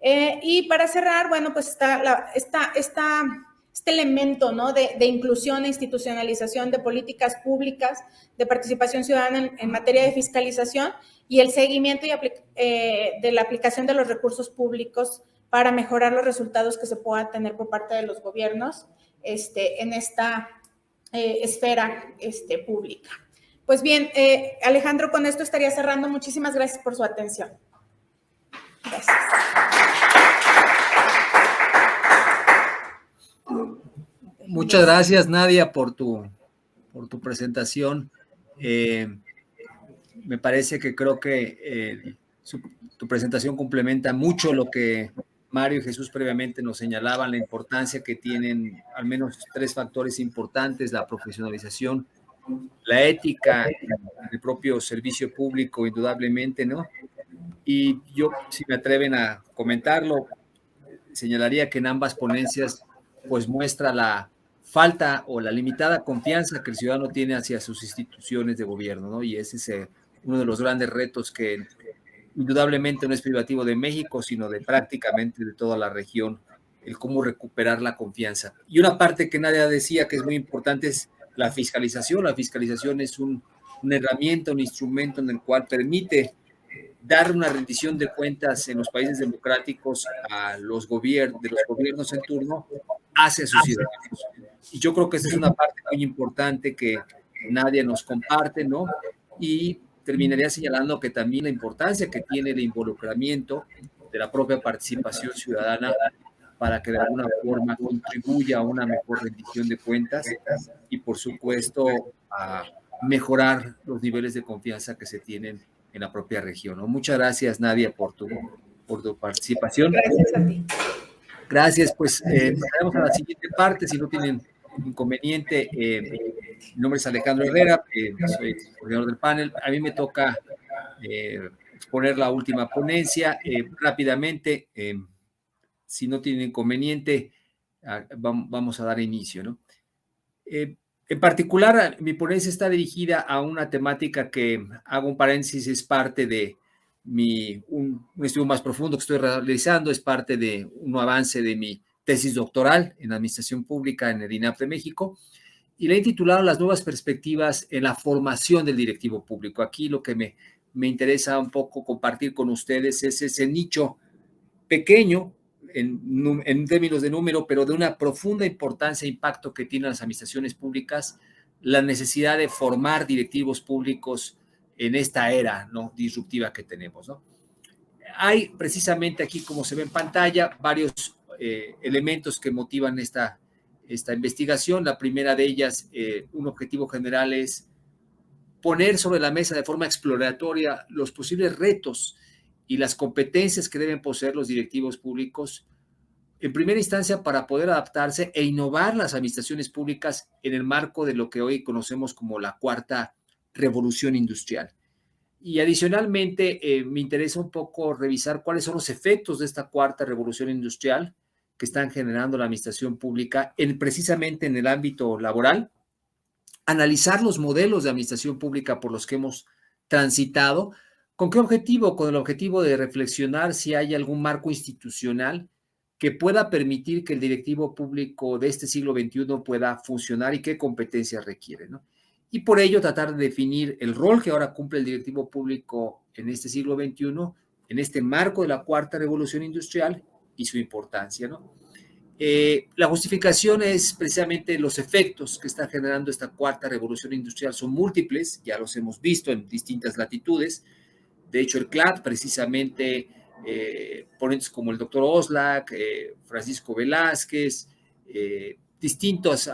Y para cerrar, bueno, pues está este elemento, ¿no? de inclusión e institucionalización de políticas públicas de participación ciudadana en materia de fiscalización, y el seguimiento de la aplicación de los recursos públicos para mejorar los resultados que se pueda tener por parte de los gobiernos en esta esfera pública. Pues bien, Alejandro, con esto estaría cerrando. Muchísimas gracias por su atención. Gracias. Muchas gracias, Nadia, por tu presentación. Me parece que creo que tu presentación complementa mucho lo que Mario y Jesús previamente nos señalaban, la importancia que tienen al menos 3 factores importantes: la profesionalización, la ética, el propio servicio público, indudablemente, ¿no? Y yo, si me atreven a comentarlo, señalaría que en ambas ponencias pues muestra la falta o la limitada confianza que el ciudadano tiene hacia sus instituciones de gobierno, ¿no? Y ese es uno de los grandes retos que indudablemente no es privativo de México, sino de prácticamente de toda la región, el cómo recuperar la confianza. Y una parte que Nadia decía que es muy importante es la fiscalización. La fiscalización es una herramienta, un instrumento en el cual permite dar una rendición de cuentas en los países democráticos a los gobiernos en turno hacia sus ciudadanos. Y yo creo que esa es una parte muy importante que Nadia nos comparte, ¿no? Y terminaría señalando que también la importancia que tiene el involucramiento de la propia participación ciudadana para que de alguna forma contribuya a una mejor rendición de cuentas y, por supuesto, a mejorar los niveles de confianza que se tienen en la propia región, ¿no? Muchas gracias, Nadia, por tu participación. Gracias a ti. Gracias, pues pasaremos a la siguiente parte, si no tienen inconveniente. Mi nombre es Alejandro Herrera, soy el coordinador del panel. A mí me toca exponer la última ponencia. Rápidamente, si no tienen inconveniente, vamos a dar inicio, ¿no? En particular, mi ponencia está dirigida a una temática que, hago un paréntesis, es parte de un estudio más profundo que estoy realizando, es parte de un avance de mi tesis doctoral en Administración Pública en el INAP de México, y la he titulado Las nuevas perspectivas en la formación del directivo público. Aquí lo que me interesa un poco compartir con ustedes es ese nicho pequeño, en términos de número, pero de una profunda importancia e impacto que tienen las administraciones públicas, la necesidad de formar directivos públicos en esta era, ¿no?, disruptiva que tenemos, ¿no? Hay precisamente aquí, como se ve en pantalla, varios elementos que motivan esta investigación. La primera de ellas, un objetivo general, es poner sobre la mesa de forma exploratoria los posibles retos y las competencias que deben poseer los directivos públicos, en primera instancia, para poder adaptarse e innovar las administraciones públicas en el marco de lo que hoy conocemos como la cuarta revolución industrial. Y adicionalmente, me interesa un poco revisar cuáles son los efectos de esta cuarta revolución industrial que están generando la administración pública precisamente en el ámbito laboral, analizar los modelos de administración pública por los que hemos transitado. ¿Con qué objetivo? Con el objetivo de reflexionar si hay algún marco institucional que pueda permitir que el directivo público de este siglo XXI pueda funcionar y qué competencias requiere, ¿no? Y por ello tratar de definir el rol que ahora cumple el directivo público en este siglo XXI, en este marco de la cuarta revolución industrial, y su importancia, ¿no? La justificación es precisamente los efectos que está generando esta cuarta revolución industrial. Son múltiples, ya los hemos visto en distintas latitudes. De hecho, el CLAD, precisamente, ponentes como el doctor Oslak, Francisco Velázquez, distintas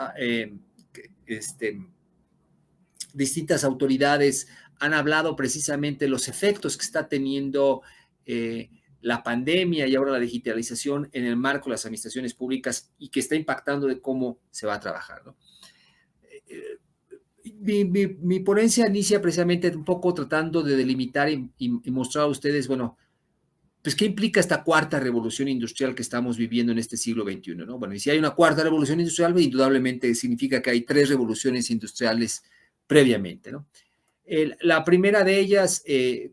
autoridades han hablado precisamente de los efectos que está teniendo la pandemia y ahora la digitalización en el marco de las administraciones públicas y que está impactando de cómo se va a trabajar, ¿no? Mi ponencia inicia precisamente un poco tratando de delimitar y mostrar a ustedes, bueno, pues qué implica esta cuarta revolución industrial que estamos viviendo en este siglo XXI, ¿no? Bueno, y si hay una cuarta revolución industrial, indudablemente significa que hay 3 revoluciones industriales previamente, ¿no? La primera de ellas,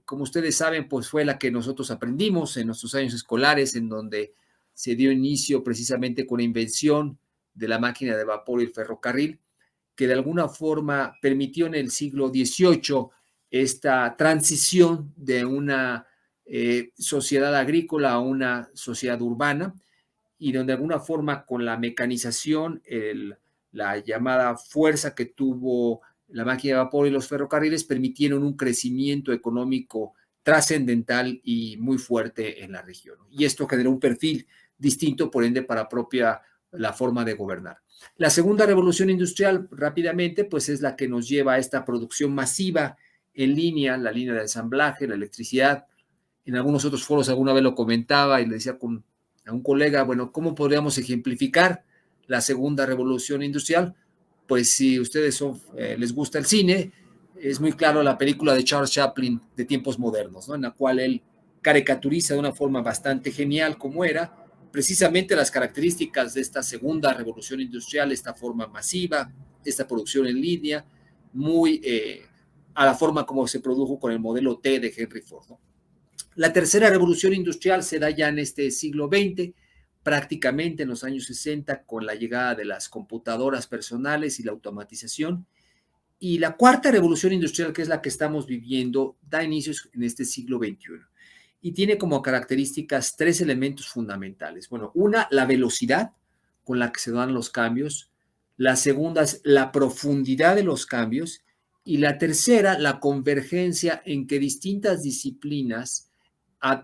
como ustedes saben, pues fue la que nosotros aprendimos en nuestros años escolares, en donde se dio inicio precisamente con la invención de la máquina de vapor y el ferrocarril, que de alguna forma permitió en el siglo XVIII esta transición de una sociedad agrícola a una sociedad urbana, y donde de alguna forma con la mecanización, la llamada fuerza que tuvo la máquina de vapor y los ferrocarriles permitieron un crecimiento económico trascendental y muy fuerte en la región. Y esto generó un perfil distinto, por ende, para la forma de gobernar. La segunda revolución industrial, rápidamente, pues es la que nos lleva a esta producción masiva en línea, la línea de ensamblaje, la electricidad. En algunos otros foros alguna vez lo comentaba y le decía a un colega, bueno, ¿cómo podríamos ejemplificar la segunda revolución industrial? Pues si ustedes les gusta el cine, es muy claro la película de Charles Chaplin de Tiempos Modernos, ¿no? En la cual él caricaturiza de una forma bastante genial cómo era precisamente las características de esta segunda revolución industrial, esta forma masiva, esta producción en línea, muy a la forma como se produjo con el modelo T de Henry Ford, ¿no? La tercera revolución industrial se da ya en este siglo XX, prácticamente en los años 60, con la llegada de las computadoras personales y la automatización. Y la cuarta revolución industrial, que es la que estamos viviendo, da inicios en este siglo XXI. Y tiene como características 3 elementos fundamentales. Bueno, una, la velocidad con la que se dan los cambios. La segunda es la profundidad de los cambios. Y la tercera, la convergencia en que distintas disciplinas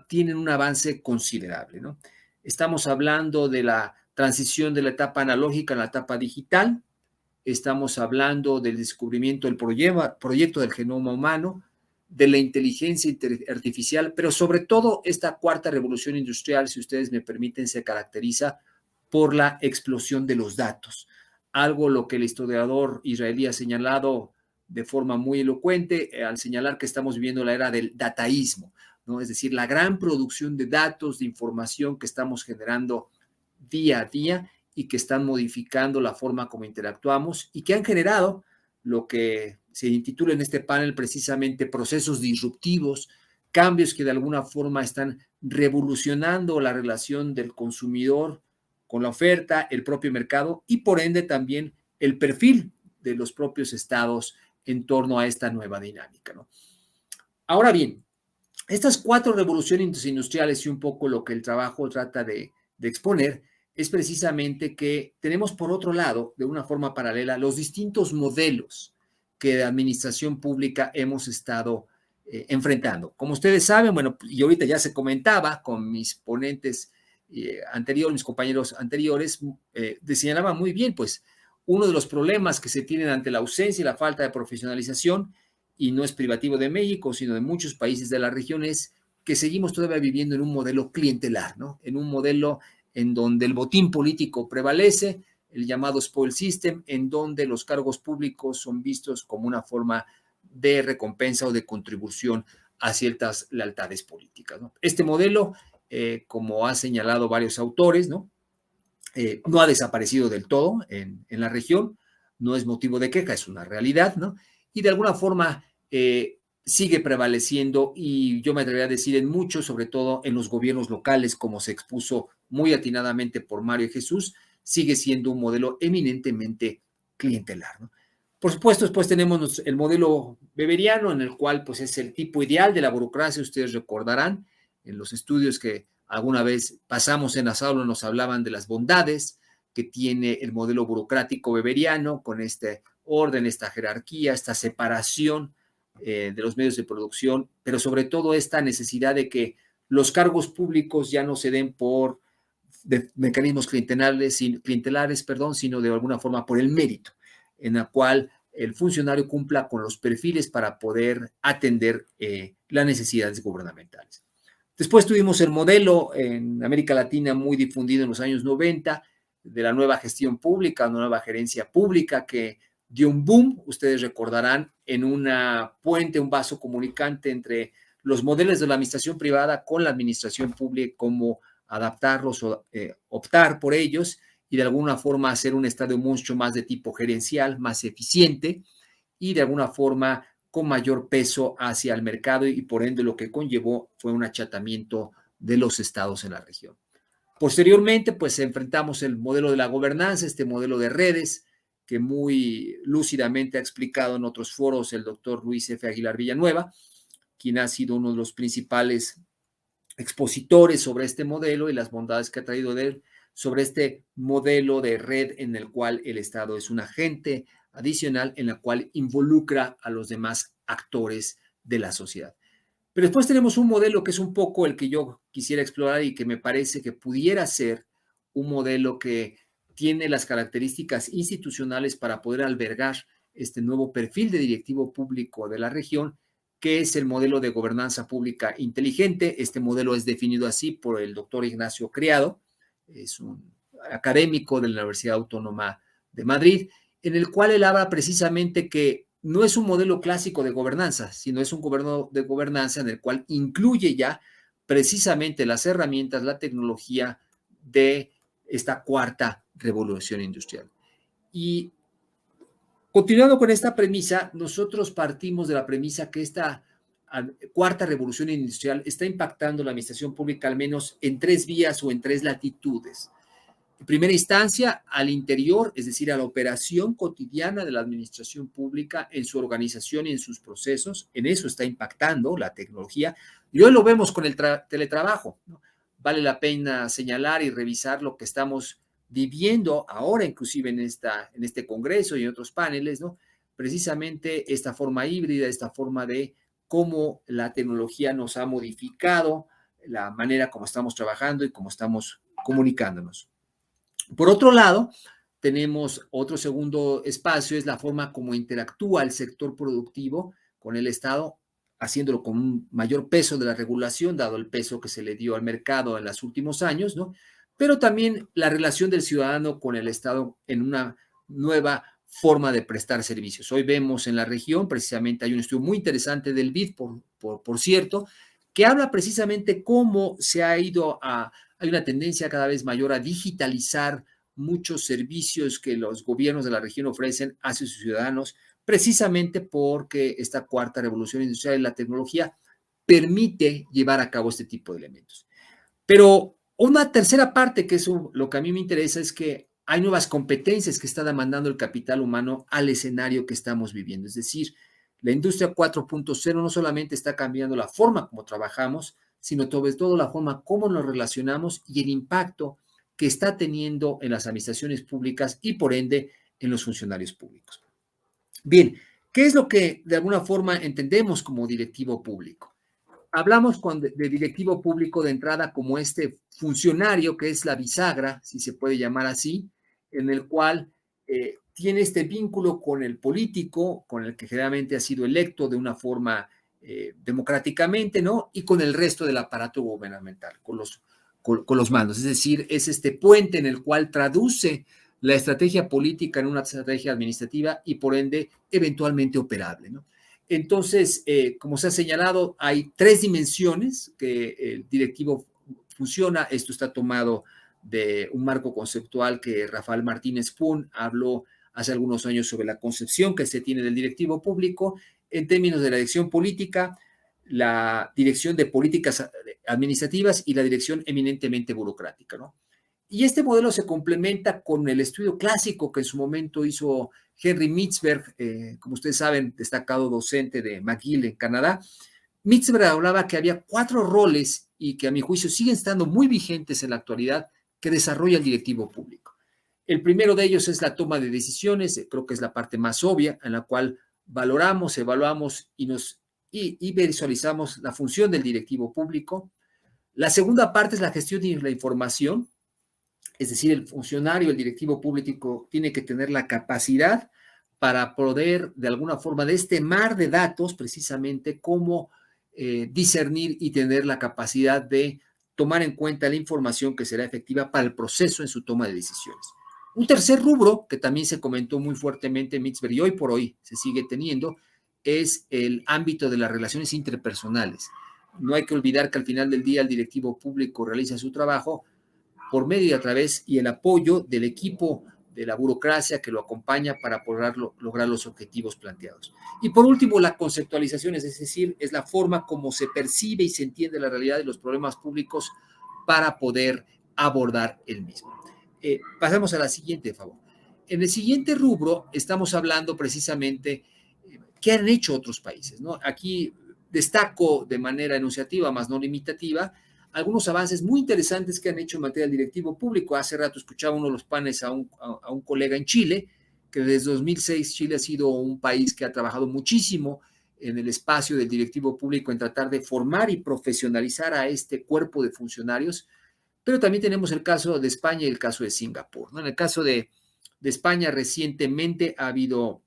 tienen un avance considerable, ¿no? Estamos hablando de la transición de la etapa analógica a la etapa digital. Estamos hablando del descubrimiento del proyecto del genoma humano, de la inteligencia artificial, pero sobre todo esta cuarta revolución industrial, si ustedes me permiten, se caracteriza por la explosión de los datos. Algo lo que el historiador israelí ha señalado de forma muy elocuente al señalar que estamos viviendo la era del dataísmo, ¿no? Es decir, la gran producción de datos, de información que estamos generando día a día y que están modificando la forma como interactuamos y que han generado lo que se intitula en este panel precisamente procesos disruptivos, cambios que de alguna forma están revolucionando la relación del consumidor con la oferta, el propio mercado y por ende también el perfil de los propios estados en torno a esta nueva dinámica, ¿no? Ahora bien, estas 4 revoluciones industriales y un poco lo que el trabajo trata de exponer es precisamente que tenemos por otro lado, de una forma paralela, los distintos modelos que de administración pública hemos estado enfrentando. Como ustedes saben, bueno, y ahorita ya se comentaba con mis ponentes anteriores, mis compañeros anteriores, señalaban muy bien, pues, uno de los problemas que se tienen ante la ausencia y la falta de profesionalización, y no es privativo de México, sino de muchos países de la región, es que seguimos todavía viviendo en un modelo clientelar, ¿no? En un modelo en donde el botín político prevalece, el llamado spoil system, en donde los cargos públicos son vistos como una forma de recompensa o de contribución a ciertas lealtades políticas, ¿no? Este modelo, como ha señalado varios autores, ¿no? No ha desaparecido del todo en la región, no es motivo de queja, es una realidad, ¿no? Y de alguna forma sigue prevaleciendo y yo me atrevería a decir en muchos, sobre todo en los gobiernos locales, como se expuso muy atinadamente por Mario Jesús, sigue siendo un modelo eminentemente clientelar, ¿no? Por supuesto, después tenemos el modelo weberiano, en el cual pues es el tipo ideal de la burocracia, ustedes recordarán en los estudios que alguna vez pasamos en las aulas, nos hablaban de las bondades que tiene el modelo burocrático weberiano con este orden, esta jerarquía, esta separación de los medios de producción, pero sobre todo esta necesidad de que los cargos públicos ya no se den por mecanismos clientelares, sino de alguna forma por el mérito, en la cual el funcionario cumpla con los perfiles para poder atender las necesidades gubernamentales. Después tuvimos el modelo en América Latina muy difundido en los años 90 de la nueva gestión pública, una nueva gerencia pública que dio un boom, ustedes recordarán, en una puente, un vaso comunicante entre los modelos de la administración privada con la administración pública, cómo adaptarlos o optar por ellos y de alguna forma hacer un Estado mucho más de tipo gerencial, más eficiente y de alguna forma con mayor peso hacia el mercado y por ende lo que conllevó fue un achatamiento de los estados en la región. Posteriormente, pues enfrentamos el modelo de la gobernanza, este modelo de redes que muy lúcidamente ha explicado en otros foros el doctor Luis F. Aguilar Villanueva, quien ha sido uno de los principales expositores sobre este modelo y las bondades que ha traído de él, sobre este modelo de red en el cual el Estado es un agente adicional en la cual involucra a los demás actores de la sociedad. Pero después tenemos un modelo que es un poco el que yo quisiera explorar y que me parece que pudiera ser un modelo que tiene las características institucionales para poder albergar este nuevo perfil de directivo público de la región, que es el modelo de gobernanza pública inteligente. Este modelo es definido así por el doctor Ignacio Criado, es un académico de la Universidad Autónoma de Madrid, en el cual él habla precisamente que no es un modelo clásico de gobernanza, sino es un gobierno de gobernanza en el cual incluye ya precisamente las herramientas, la tecnología de esta cuarta revolución industrial. Y continuando con esta premisa, nosotros partimos de la premisa que esta cuarta revolución industrial está impactando la administración pública al menos en 3 vías o en 3 latitudes. En primera instancia, al interior, es decir, a la operación cotidiana de la administración pública, en su organización y en sus procesos, en eso está impactando la tecnología. Y hoy lo vemos con el teletrabajo, ¿no? Vale la pena señalar y revisar lo que estamos viviendo ahora, inclusive en este congreso y en otros paneles, ¿no? Precisamente esta forma híbrida, esta forma de cómo la tecnología nos ha modificado la manera como estamos trabajando y cómo estamos comunicándonos. Por otro lado, tenemos otro segundo espacio, es la forma como interactúa el sector productivo con el Estado, haciéndolo con un mayor peso de la regulación, dado el peso que se le dio al mercado en los últimos años, ¿no? Pero también la relación del ciudadano con el Estado en una nueva forma de prestar servicios. Hoy vemos en la región, precisamente hay un estudio muy interesante del BID, por cierto, que habla precisamente cómo se ha ido hay una tendencia cada vez mayor a digitalizar muchos servicios que los gobiernos de la región ofrecen hacia sus ciudadanos, precisamente porque esta cuarta revolución industrial y la tecnología permite llevar a cabo este tipo de elementos. Pero una tercera parte, que es lo que a mí me interesa, es que hay nuevas competencias que está demandando el capital humano al escenario que estamos viviendo. Es decir, la industria 4.0 no solamente está cambiando la forma como trabajamos, sino sobre todo la forma como nos relacionamos y el impacto que está teniendo en las administraciones públicas y por ende en los funcionarios públicos. Bien, ¿qué es lo que de alguna forma entendemos como directivo público? Hablamos de directivo público de entrada como este funcionario que es la bisagra, si se puede llamar así, en el cual tiene este vínculo con el político, con el que generalmente ha sido electo de una forma democráticamente, ¿no? Y con el resto del aparato gubernamental, con los mandos. Es decir, es este puente en el cual traduce la estrategia política en una estrategia administrativa y por ende eventualmente operable, ¿no? Entonces, como se ha señalado, hay 3 dimensiones que el directivo funciona. Esto está tomado de un marco conceptual que Rafael Martínez Pun habló hace algunos años sobre la concepción que se tiene del directivo público en términos de la dirección política, la dirección de políticas administrativas y la dirección eminentemente burocrática, ¿no? Y este modelo se complementa con el estudio clásico que en su momento hizo Henry Mintzberg, como ustedes saben, destacado docente de McGill en Canadá, Mitzberg hablaba que había 4 roles y que a mi juicio siguen estando muy vigentes en la actualidad que desarrolla el directivo público. El primero de ellos es la toma de decisiones, creo que es la parte más obvia, en la cual valoramos, evaluamos y visualizamos la función del directivo público. La segunda parte es la gestión de la información, es decir, el funcionario, el directivo público tiene que tener la capacidad para poder, de alguna forma, de este mar de datos, precisamente, cómo discernir y tener la capacidad de tomar en cuenta la información que será efectiva para el proceso en su toma de decisiones. Un tercer rubro, que también se comentó muy fuertemente en Mitzberg y hoy por hoy se sigue teniendo, es el ámbito de las relaciones interpersonales. No hay que olvidar que al final del día el directivo público realiza su trabajo por medio y a través y el apoyo del equipo de la burocracia que lo acompaña para poder lograr los objetivos planteados. Y por último, la conceptualización, es decir, es la forma como se percibe y se entiende la realidad de los problemas públicos para poder abordar el mismo. Pasamos a la siguiente, por favor. En el siguiente rubro estamos hablando precisamente qué han hecho otros países, ¿no? Aquí destaco de manera enunciativa, más no limitativa, algunos avances muy interesantes que han hecho en materia del directivo público. Hace rato escuchaba uno de los paneles a un colega en Chile, que desde 2006 Chile ha sido un país que ha trabajado muchísimo en el espacio del directivo público en tratar de formar y profesionalizar a este cuerpo de funcionarios. Pero también tenemos el caso de España y el caso de Singapur, ¿no? En el caso de España, recientemente ha habido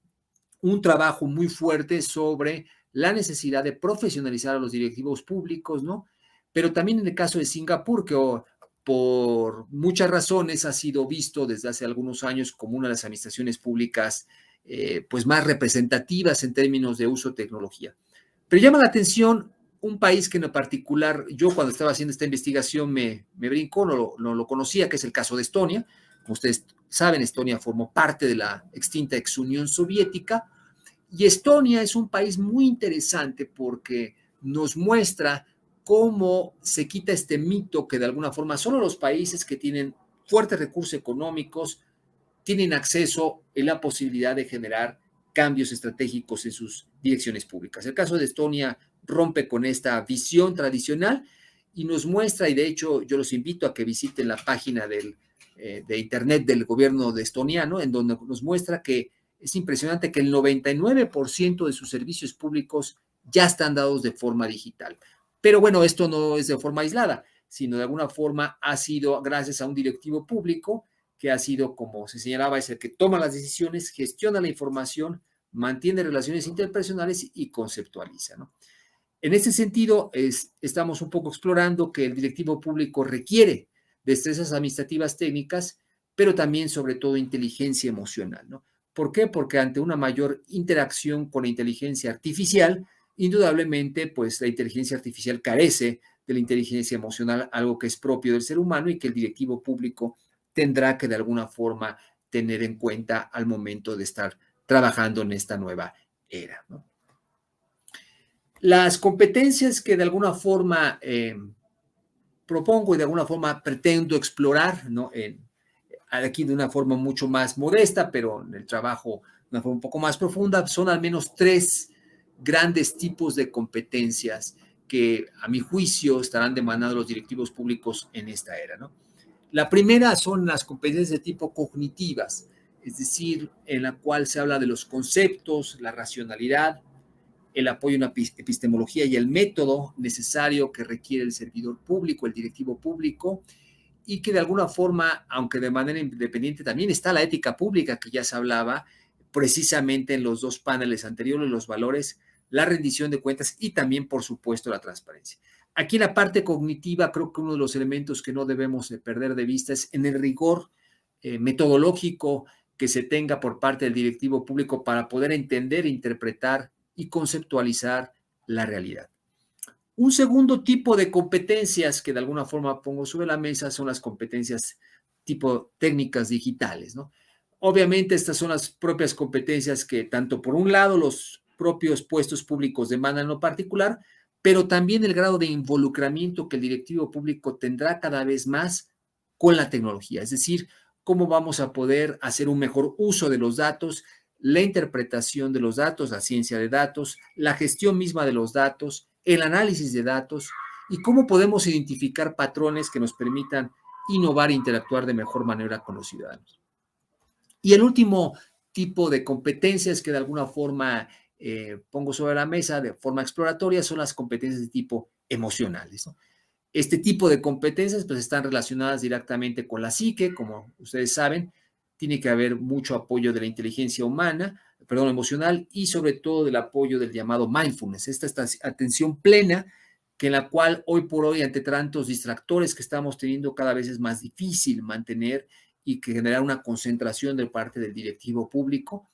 un trabajo muy fuerte sobre la necesidad de profesionalizar a los directivos públicos, ¿no? Pero también en el caso de Singapur, que por muchas razones ha sido visto desde hace algunos años como una de las administraciones públicas pues más representativas en términos de uso de tecnología. Pero llama la atención un país que en particular, yo cuando estaba haciendo esta investigación me brincó, no lo conocía, que es el caso de Estonia. Como ustedes saben, Estonia formó parte de la extinta ex Unión Soviética, y Estonia es un país muy interesante porque nos muestra cómo se quita este mito que de alguna forma solo los países que tienen fuertes recursos económicos tienen acceso y la posibilidad de generar cambios estratégicos en sus direcciones públicas. El caso de Estonia rompe con esta visión tradicional y nos muestra, y de hecho yo los invito a que visiten la página de internet del gobierno de estoniano, en donde nos muestra que es impresionante que el 99% de sus servicios públicos ya están dados de forma digital. Pero bueno, esto no es de forma aislada, sino de alguna forma ha sido gracias a un directivo público que ha sido, como se señalaba, es el que toma las decisiones, gestiona la información, mantiene relaciones interpersonales y conceptualiza, ¿no? En ese sentido, estamos un poco explorando que el directivo público requiere destrezas administrativas técnicas, pero también, sobre todo, inteligencia emocional, ¿no? ¿Por qué? Porque ante una mayor interacción con la inteligencia artificial, indudablemente, pues la inteligencia artificial carece de la inteligencia emocional, algo que es propio del ser humano y que el directivo público tendrá que de alguna forma tener en cuenta al momento de estar trabajando en esta nueva era, ¿no? Las competencias que de alguna forma propongo y de alguna forma pretendo explorar, ¿no? Aquí de una forma mucho más modesta, pero en el trabajo de una forma un poco más profunda, son al menos 3 grandes tipos de competencias que a mi juicio estarán demandando los directivos públicos en esta era, ¿no? La primera son las competencias de tipo cognitivas, es decir, en la cual se habla de los conceptos, la racionalidad, el apoyo a una epistemología y el método necesario que requiere el servidor público, el directivo público, y que de alguna forma, aunque de manera independiente, también está la ética pública que ya se hablaba precisamente en los 2 paneles anteriores, los valores, la rendición de cuentas y también, por supuesto, la transparencia. Aquí en la parte cognitiva creo que uno de los elementos que no debemos perder de vista es en el rigor metodológico que se tenga por parte del directivo público para poder entender, interpretar y conceptualizar la realidad. Un segundo tipo de competencias que de alguna forma pongo sobre la mesa son las competencias tipo técnicas digitales, ¿no? Obviamente estas son las propias competencias que tanto por un lado los propios puestos públicos demandan en lo particular, pero también el grado de involucramiento que el directivo público tendrá cada vez más con la tecnología, es decir, cómo vamos a poder hacer un mejor uso de los datos, la interpretación de los datos, la ciencia de datos, la gestión misma de los datos, el análisis de datos y cómo podemos identificar patrones que nos permitan innovar e interactuar de mejor manera con los ciudadanos. Y el último tipo de competencias que de alguna forma pongo sobre la mesa de forma exploratoria son las competencias de tipo emocionales, ¿no? Este tipo de competencias pues están relacionadas directamente con la psique, como ustedes saben, tiene que haber mucho apoyo de la inteligencia humana, perdón, emocional y sobre todo del apoyo del llamado mindfulness, esta atención plena que en la cual hoy por hoy ante tantos distractores que estamos teniendo cada vez es más difícil mantener y que generar una concentración de parte del directivo público.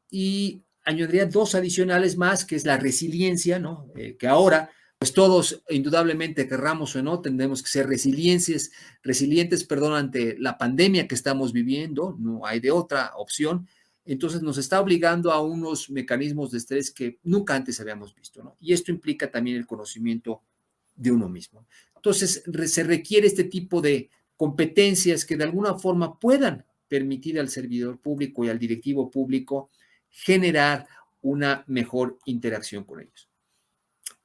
Y añadiría dos adicionales más, que es la resiliencia, ¿no? Que ahora pues todos, indudablemente, querramos o no, tendremos que ser resilientes, ante la pandemia que estamos viviendo, no hay de otra opción. Entonces nos está obligando a unos mecanismos de estrés que nunca antes habíamos visto, ¿no? Y esto implica también el conocimiento de uno mismo. Entonces se requiere este tipo de competencias que de alguna forma puedan permitir al servidor público y al directivo público generar una mejor interacción con ellos.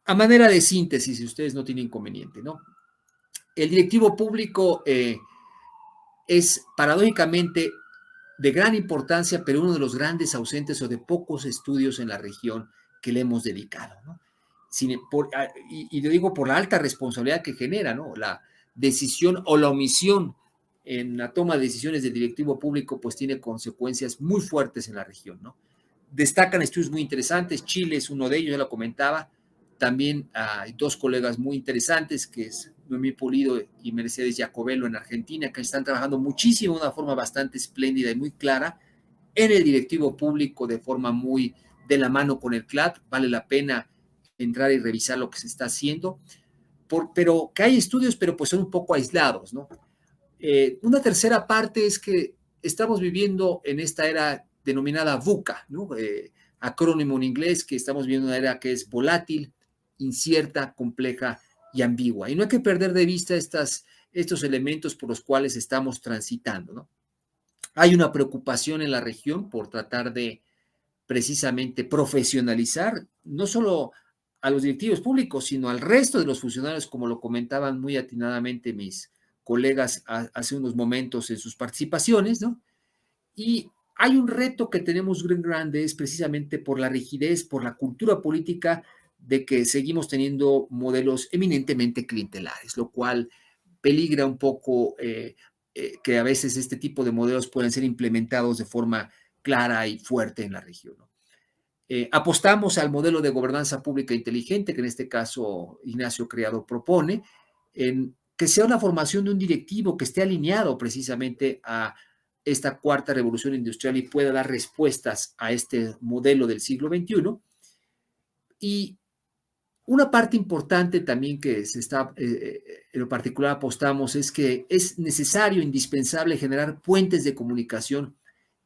A manera de síntesis, si ustedes no tienen inconveniente, ¿no? El directivo público es paradójicamente de gran importancia, pero uno de los grandes ausentes o de pocos estudios en la región que le hemos dedicado, ¿no? Y lo digo por la alta responsabilidad que genera, ¿no? La decisión o la omisión en la toma de decisiones del directivo público, pues tiene consecuencias muy fuertes en la región, ¿no? Destacan estudios muy interesantes, Chile es uno de ellos, ya lo comentaba. También hay dos colegas muy interesantes, que es Noemí Pulido y Mercedes Jacobello en Argentina, que están trabajando muchísimo de una forma bastante espléndida y muy clara en el directivo público de forma muy de la mano con el CLAD. Vale la pena entrar y revisar lo que se está haciendo, pero que hay estudios, pero pues son un poco aislados, ¿no? Una tercera parte es que estamos viviendo en esta era denominada VUCA, ¿no? Acrónimo en inglés, que estamos viviendo una era que es volátil, incierta, compleja y ambigua. Y no hay que perder de vista estos elementos por los cuales estamos transitando, ¿no? Hay una preocupación en la región por tratar de precisamente profesionalizar no solo a los directivos públicos, sino al resto de los funcionarios, como lo comentaban muy atinadamente mis colegas hace unos momentos en sus participaciones, ¿no? Y hay un reto que tenemos grande, es precisamente por la rigidez, por la cultura política de que seguimos teniendo modelos eminentemente clientelares, lo cual peligra un poco que a veces este tipo de modelos pueden ser implementados de forma clara y fuerte en la región, ¿no? Apostamos al modelo de gobernanza pública inteligente, que en este caso Ignacio Criado propone, en que sea una formación de un directivo que esté alineado precisamente a esta cuarta revolución industrial y pueda dar respuestas a este modelo del siglo XXI. Y una parte importante también que se está, en lo particular apostamos, es que es necesario, indispensable generar puentes de comunicación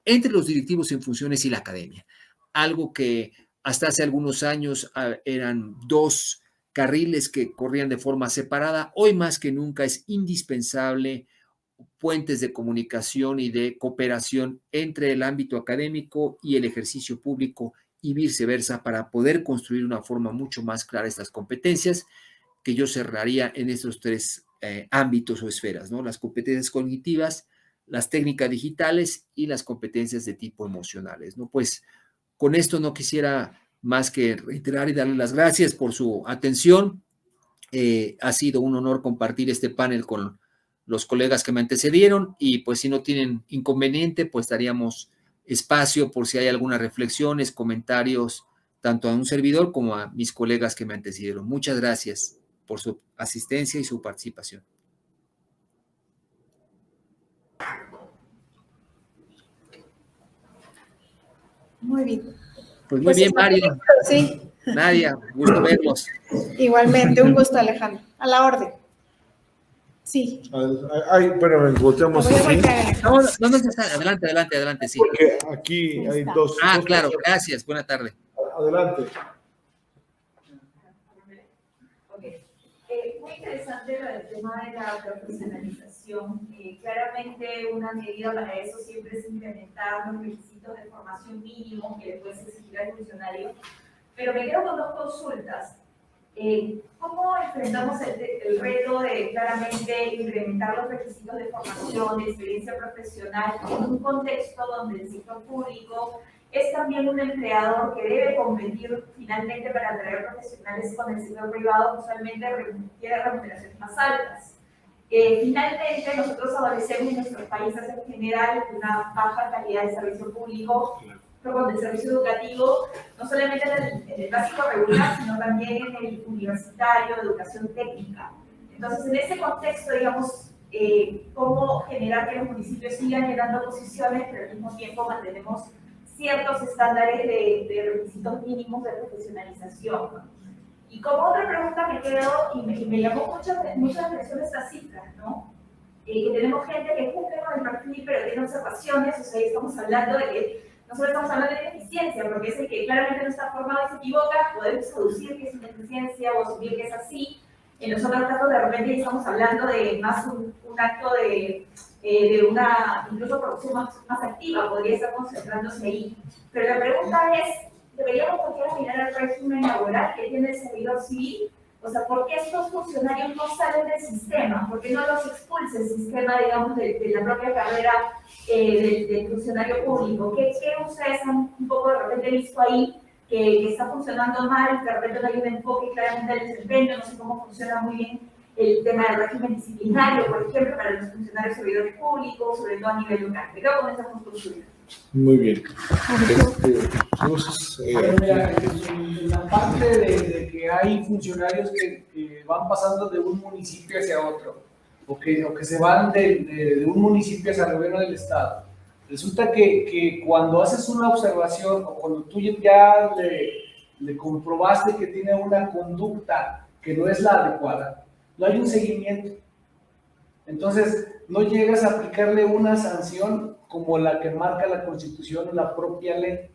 entre los directivos en funciones y la academia. Algo que hasta hace algunos años eran dos carriles que corrían de forma separada. Hoy más que nunca es indispensable puentes de comunicación y de cooperación entre el ámbito académico y el ejercicio público y viceversa para poder construir una forma mucho más clara estas competencias que yo cerraría en estos tres ámbitos o esferas, ¿no? Las competencias cognitivas, las técnicas digitales y las competencias de tipo emocionales, ¿no? Pues con esto no quisiera más que reiterar y darle las gracias por su atención. Ha sido un honor compartir este panel con los colegas que me antecedieron y pues si no tienen inconveniente, pues daríamos espacio por si hay algunas reflexiones, comentarios, tanto a un servidor como a mis colegas que me antecedieron. Muchas gracias por su asistencia y su participación. Muy bien. Pues muy bien, Mario. Sí. Nadia, gusto verlos. Igualmente, un gusto, Alejandro. A la orden. Sí. Ay, pero volteamos así. No, adelante, sí. Porque aquí hay dos. Claro, gracias, buena tarde. Adelante. Muy interesante el tema de la profesionalización. Claramente una medida para eso siempre es implementar los requisitos de formación mínimos que le puedes exigir al funcionario. Pero me quedo con dos consultas. ¿Cómo enfrentamos el reto de claramente incrementar los requisitos de formación, de experiencia profesional en un contexto donde el sector público es también un empleador que debe competir finalmente para atraer profesionales con el sector privado, usualmente tiene remuneraciones más altas? Finalmente, nosotros adolecemos en nuestros países en general una baja calidad de servicio público, pero del servicio educativo, no solamente en el básico regular, sino también en el universitario, educación técnica. Entonces, en ese contexto, digamos, cómo generar que los municipios sigan llenando posiciones, pero al mismo tiempo mantenemos ciertos estándares de requisitos mínimos de profesionalización. Y como otra pregunta me quedó, y me llamó mucha atención esta cifra, ¿no? Que tenemos gente que cumple con el perfil, pero tiene observaciones, o sea, estamos hablando de que no solo estamos hablando de ineficiencia, porque es el que claramente no está formado y se equivoca, podemos aducir que es una ineficiencia o asumir que es así. En los otros casos, de repente, estamos hablando de más un acto de una, incluso producción más activa, podría estar concentrándose ahí. Pero la pregunta es, ¿deberíamos volver a mirar al régimen laboral que tiene el servidor civil? O sea, ¿por qué estos funcionarios no salen del sistema? ¿Por qué no los expulsa el sistema, digamos, de la propia carrera del funcionario público? ¿Qué ustedes han un poco de repente visto ahí que está funcionando mal, que de repente no hay un enfoque claramente del desempeño? No sé cómo funciona muy bien el tema del régimen disciplinario, por ejemplo, para los funcionarios servidores públicos, sobre todo a nivel local. Me quedo con esa conclusión. Muy bien. En la parte de que hay funcionarios que van pasando de un municipio hacia otro, o que se van de un municipio hacia el gobierno del estado, resulta que cuando haces una observación o cuando tú ya le comprobaste que tiene una conducta que no es la adecuada, no hay un seguimiento. Entonces, no llegas a aplicarle una sanción como la que marca la Constitución o la propia ley.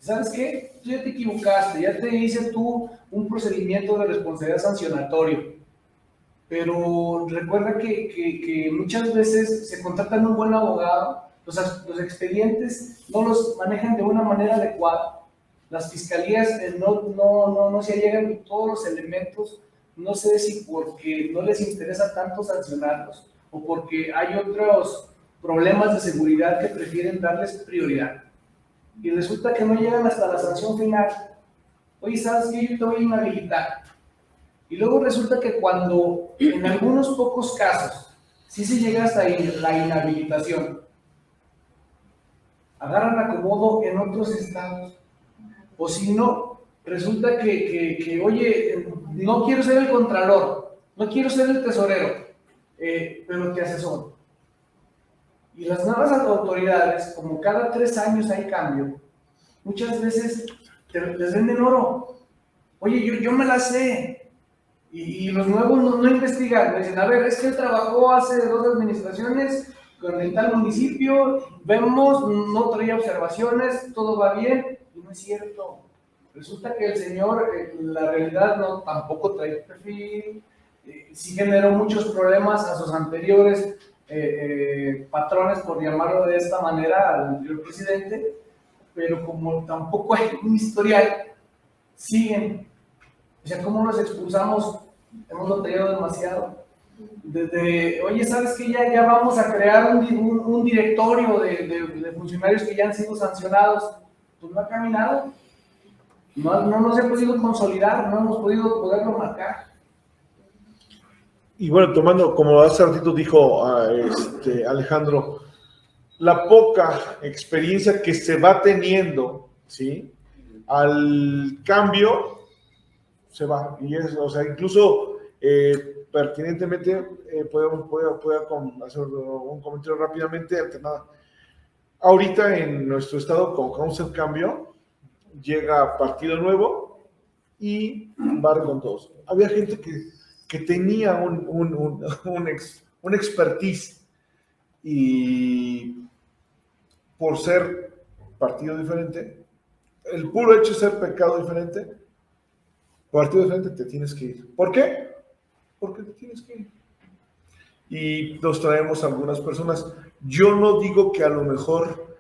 ¿Sabes qué? Tú ya te equivocaste, ya te hice tú un procedimiento de responsabilidad sancionatorio. Pero recuerda que muchas veces se contrata un buen abogado, los expedientes no los manejan de una manera adecuada. Las fiscalías no se allegan todos los elementos. No sé si porque no les interesa tanto sancionarlos o porque hay otros problemas de seguridad que prefieren darles prioridad. Y resulta que no llegan hasta la sanción final. Oye, ¿sabes qué? Yo te voy a inhabilitar. Y luego resulta que cuando, en algunos pocos casos, sí se llega hasta la inhabilitación, agarran acomodo en otros estados. O si no, resulta que oye, no quiero ser el contralor, no quiero ser el tesorero, pero te asesoro. Y las nuevas autoridades, como cada 3 años hay cambio, muchas veces les venden oro. Oye, yo me la sé. Y los nuevos no investigan. Dicen, a ver, es que él trabajó hace 2 administraciones con el tal municipio, vemos, no traía observaciones, todo va bien. Y no es cierto. Resulta que el señor, la realidad, tampoco trae perfil, sí generó muchos problemas a sus anteriores patrones, por llamarlo de esta manera, al anterior presidente, pero como tampoco hay un historial, siguen. O sea, ¿cómo los expulsamos? Hemos batallado demasiado. Desde, oye, ¿sabes qué? Ya vamos a crear un directorio de funcionarios que ya han sido sancionados. Pues no ha caminado. No se ha podido consolidar, no hemos poderlo marcar. Y bueno, tomando, como hace ratito dijo Alejandro, la poca experiencia que se va teniendo, ¿sí? Al cambio se va. Y es, o sea, incluso pertinentemente puedo hacer un comentario rápidamente. Ahorita en nuestro estado, con Causa el Cambio, llega partido nuevo y barre con todos. Había gente que tenía un expertise y por ser partido diferente, el puro hecho de ser pecado diferente, partido diferente, te tienes que ir. ¿Por qué? Porque te tienes que ir. Y nos traemos algunas personas. Yo no digo que a lo mejor,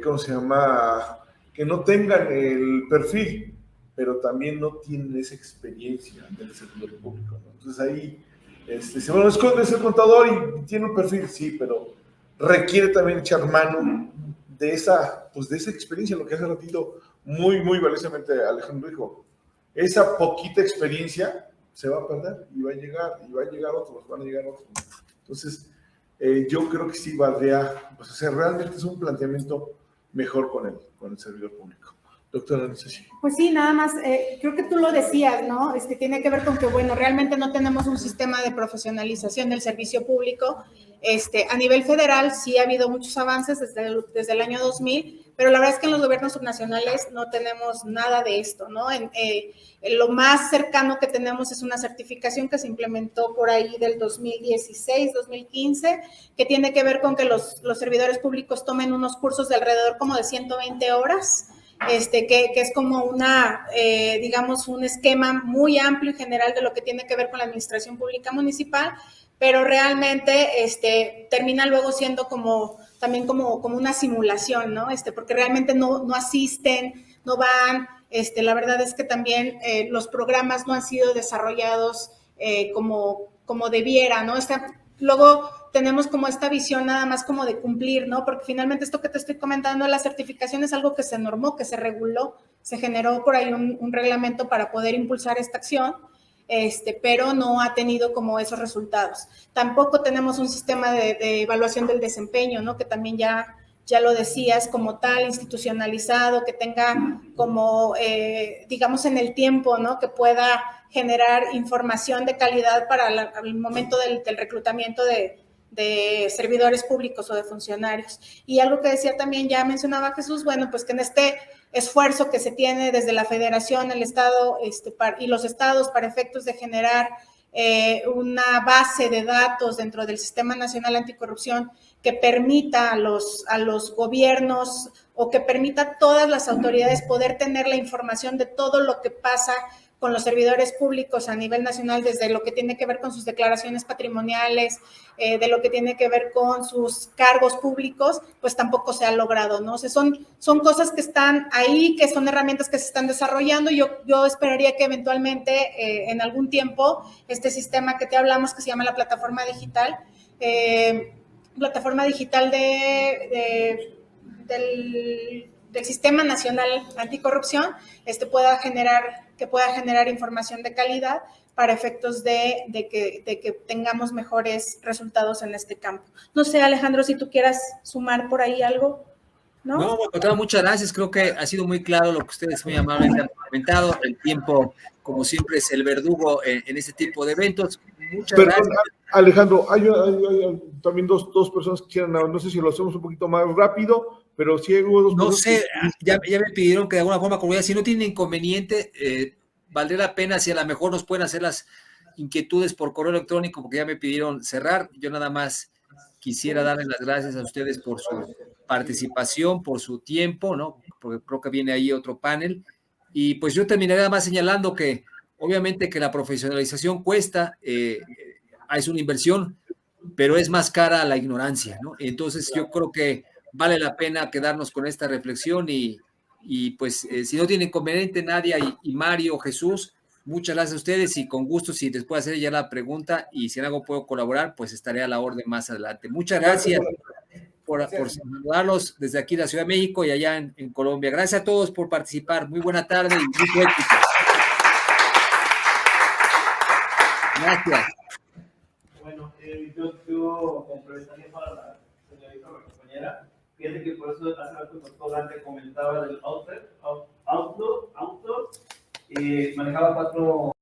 ¿cómo se llama? Que no tengan el perfil, pero también no tienen esa experiencia del servidor público, ¿no? Entonces ahí, bueno, es el contador y tiene un perfil, sí, pero requiere también echar mano de esa experiencia, lo que hace ratito muy valiosamente Alejandro dijo. Esa poquita experiencia se va a perder y van a llegar otros. Entonces, yo creo que sí valdría, pues, hacer realmente es un planteamiento mejor con el servidor público. Doctora, no sé si... Pues sí, nada más, creo que tú lo decías, ¿no? Tiene que ver con que, bueno, realmente no tenemos un sistema de profesionalización del servicio público. A nivel federal sí ha habido muchos avances desde el año 2000, pero la verdad es que en los gobiernos subnacionales no tenemos nada de esto, ¿no? Lo más cercano que tenemos es una certificación que se implementó por ahí del 2016, 2015, que tiene que ver con que los servidores públicos tomen unos cursos de alrededor como de 120 horas, que es como digamos, un esquema muy amplio y general de lo que tiene que ver con la administración pública municipal, pero realmente termina luego siendo también como una simulación, ¿no? Porque realmente no asisten, no van, la verdad es que también los programas no han sido desarrollados como debiera, ¿no? Luego tenemos como esta visión nada más como de cumplir, ¿no? Porque finalmente esto que te estoy comentando, la certificación es algo que se normó, que se reguló, se generó por ahí un reglamento para poder impulsar esta acción, pero no ha tenido como esos resultados. Tampoco tenemos un sistema de evaluación del desempeño, ¿no? Que también ya lo decías, como tal, institucionalizado, que tenga como, digamos, en el tiempo, ¿no? Que pueda generar información de calidad para el momento del reclutamiento de servidores públicos o de funcionarios. Y algo que decía también, ya mencionaba Jesús, bueno, pues que en este esfuerzo que se tiene desde la federación, el estado y los estados para efectos de generar una base de datos dentro del Sistema Nacional Anticorrupción que permita a los gobiernos o que permita a todas las autoridades poder tener la información de todo lo que pasa con los servidores públicos a nivel nacional, desde lo que tiene que ver con sus declaraciones patrimoniales, de lo que tiene que ver con sus cargos públicos, pues tampoco se ha logrado, ¿no? O sea, son cosas que están ahí, que son herramientas que se están desarrollando. Yo esperaría que eventualmente, en algún tiempo, este sistema que te hablamos, que se llama la plataforma digital del Sistema Nacional Anticorrupción, pueda generar información de calidad para efectos de que tengamos mejores resultados en este campo. No sé, Alejandro, si tú quieras sumar por ahí algo, ¿no? No, bueno, muchas gracias. Creo que ha sido muy claro lo que ustedes muy amablemente han comentado. El tiempo, como siempre, es el verdugo en este tipo de eventos. Muchas gracias. Alejandro, hay también dos personas que quieran, no sé si lo hacemos un poquito más rápido, pero sí hubo dos. No sé, ya me pidieron que de alguna forma, como ya, si no tienen inconveniente, valdría la pena si a lo mejor nos pueden hacer las inquietudes por correo electrónico, porque ya me pidieron cerrar. Yo nada más quisiera darles las gracias a ustedes por su participación, por su tiempo, ¿no? Porque creo que viene ahí otro panel. Y pues yo terminaré nada más señalando que obviamente que la profesionalización cuesta, es una inversión, pero es más cara la ignorancia, ¿no? Entonces yo creo que vale la pena quedarnos con esta reflexión y pues si no tiene inconveniente Nadia y Mario, Jesús, muchas gracias a ustedes y con gusto si les puedo hacer ya la pregunta y si en algo puedo colaborar, pues estaré a la orden más adelante. Muchas gracias por saludarlos desde aquí de la Ciudad de México y allá en Colombia. Gracias a todos por participar. Muy buena tarde y mucho éxito. Gracias. Bueno, yo complementaría para la señorita, la compañera. Fíjate que por eso hace rato el doctor Dante comentaba del auto, manejaba 4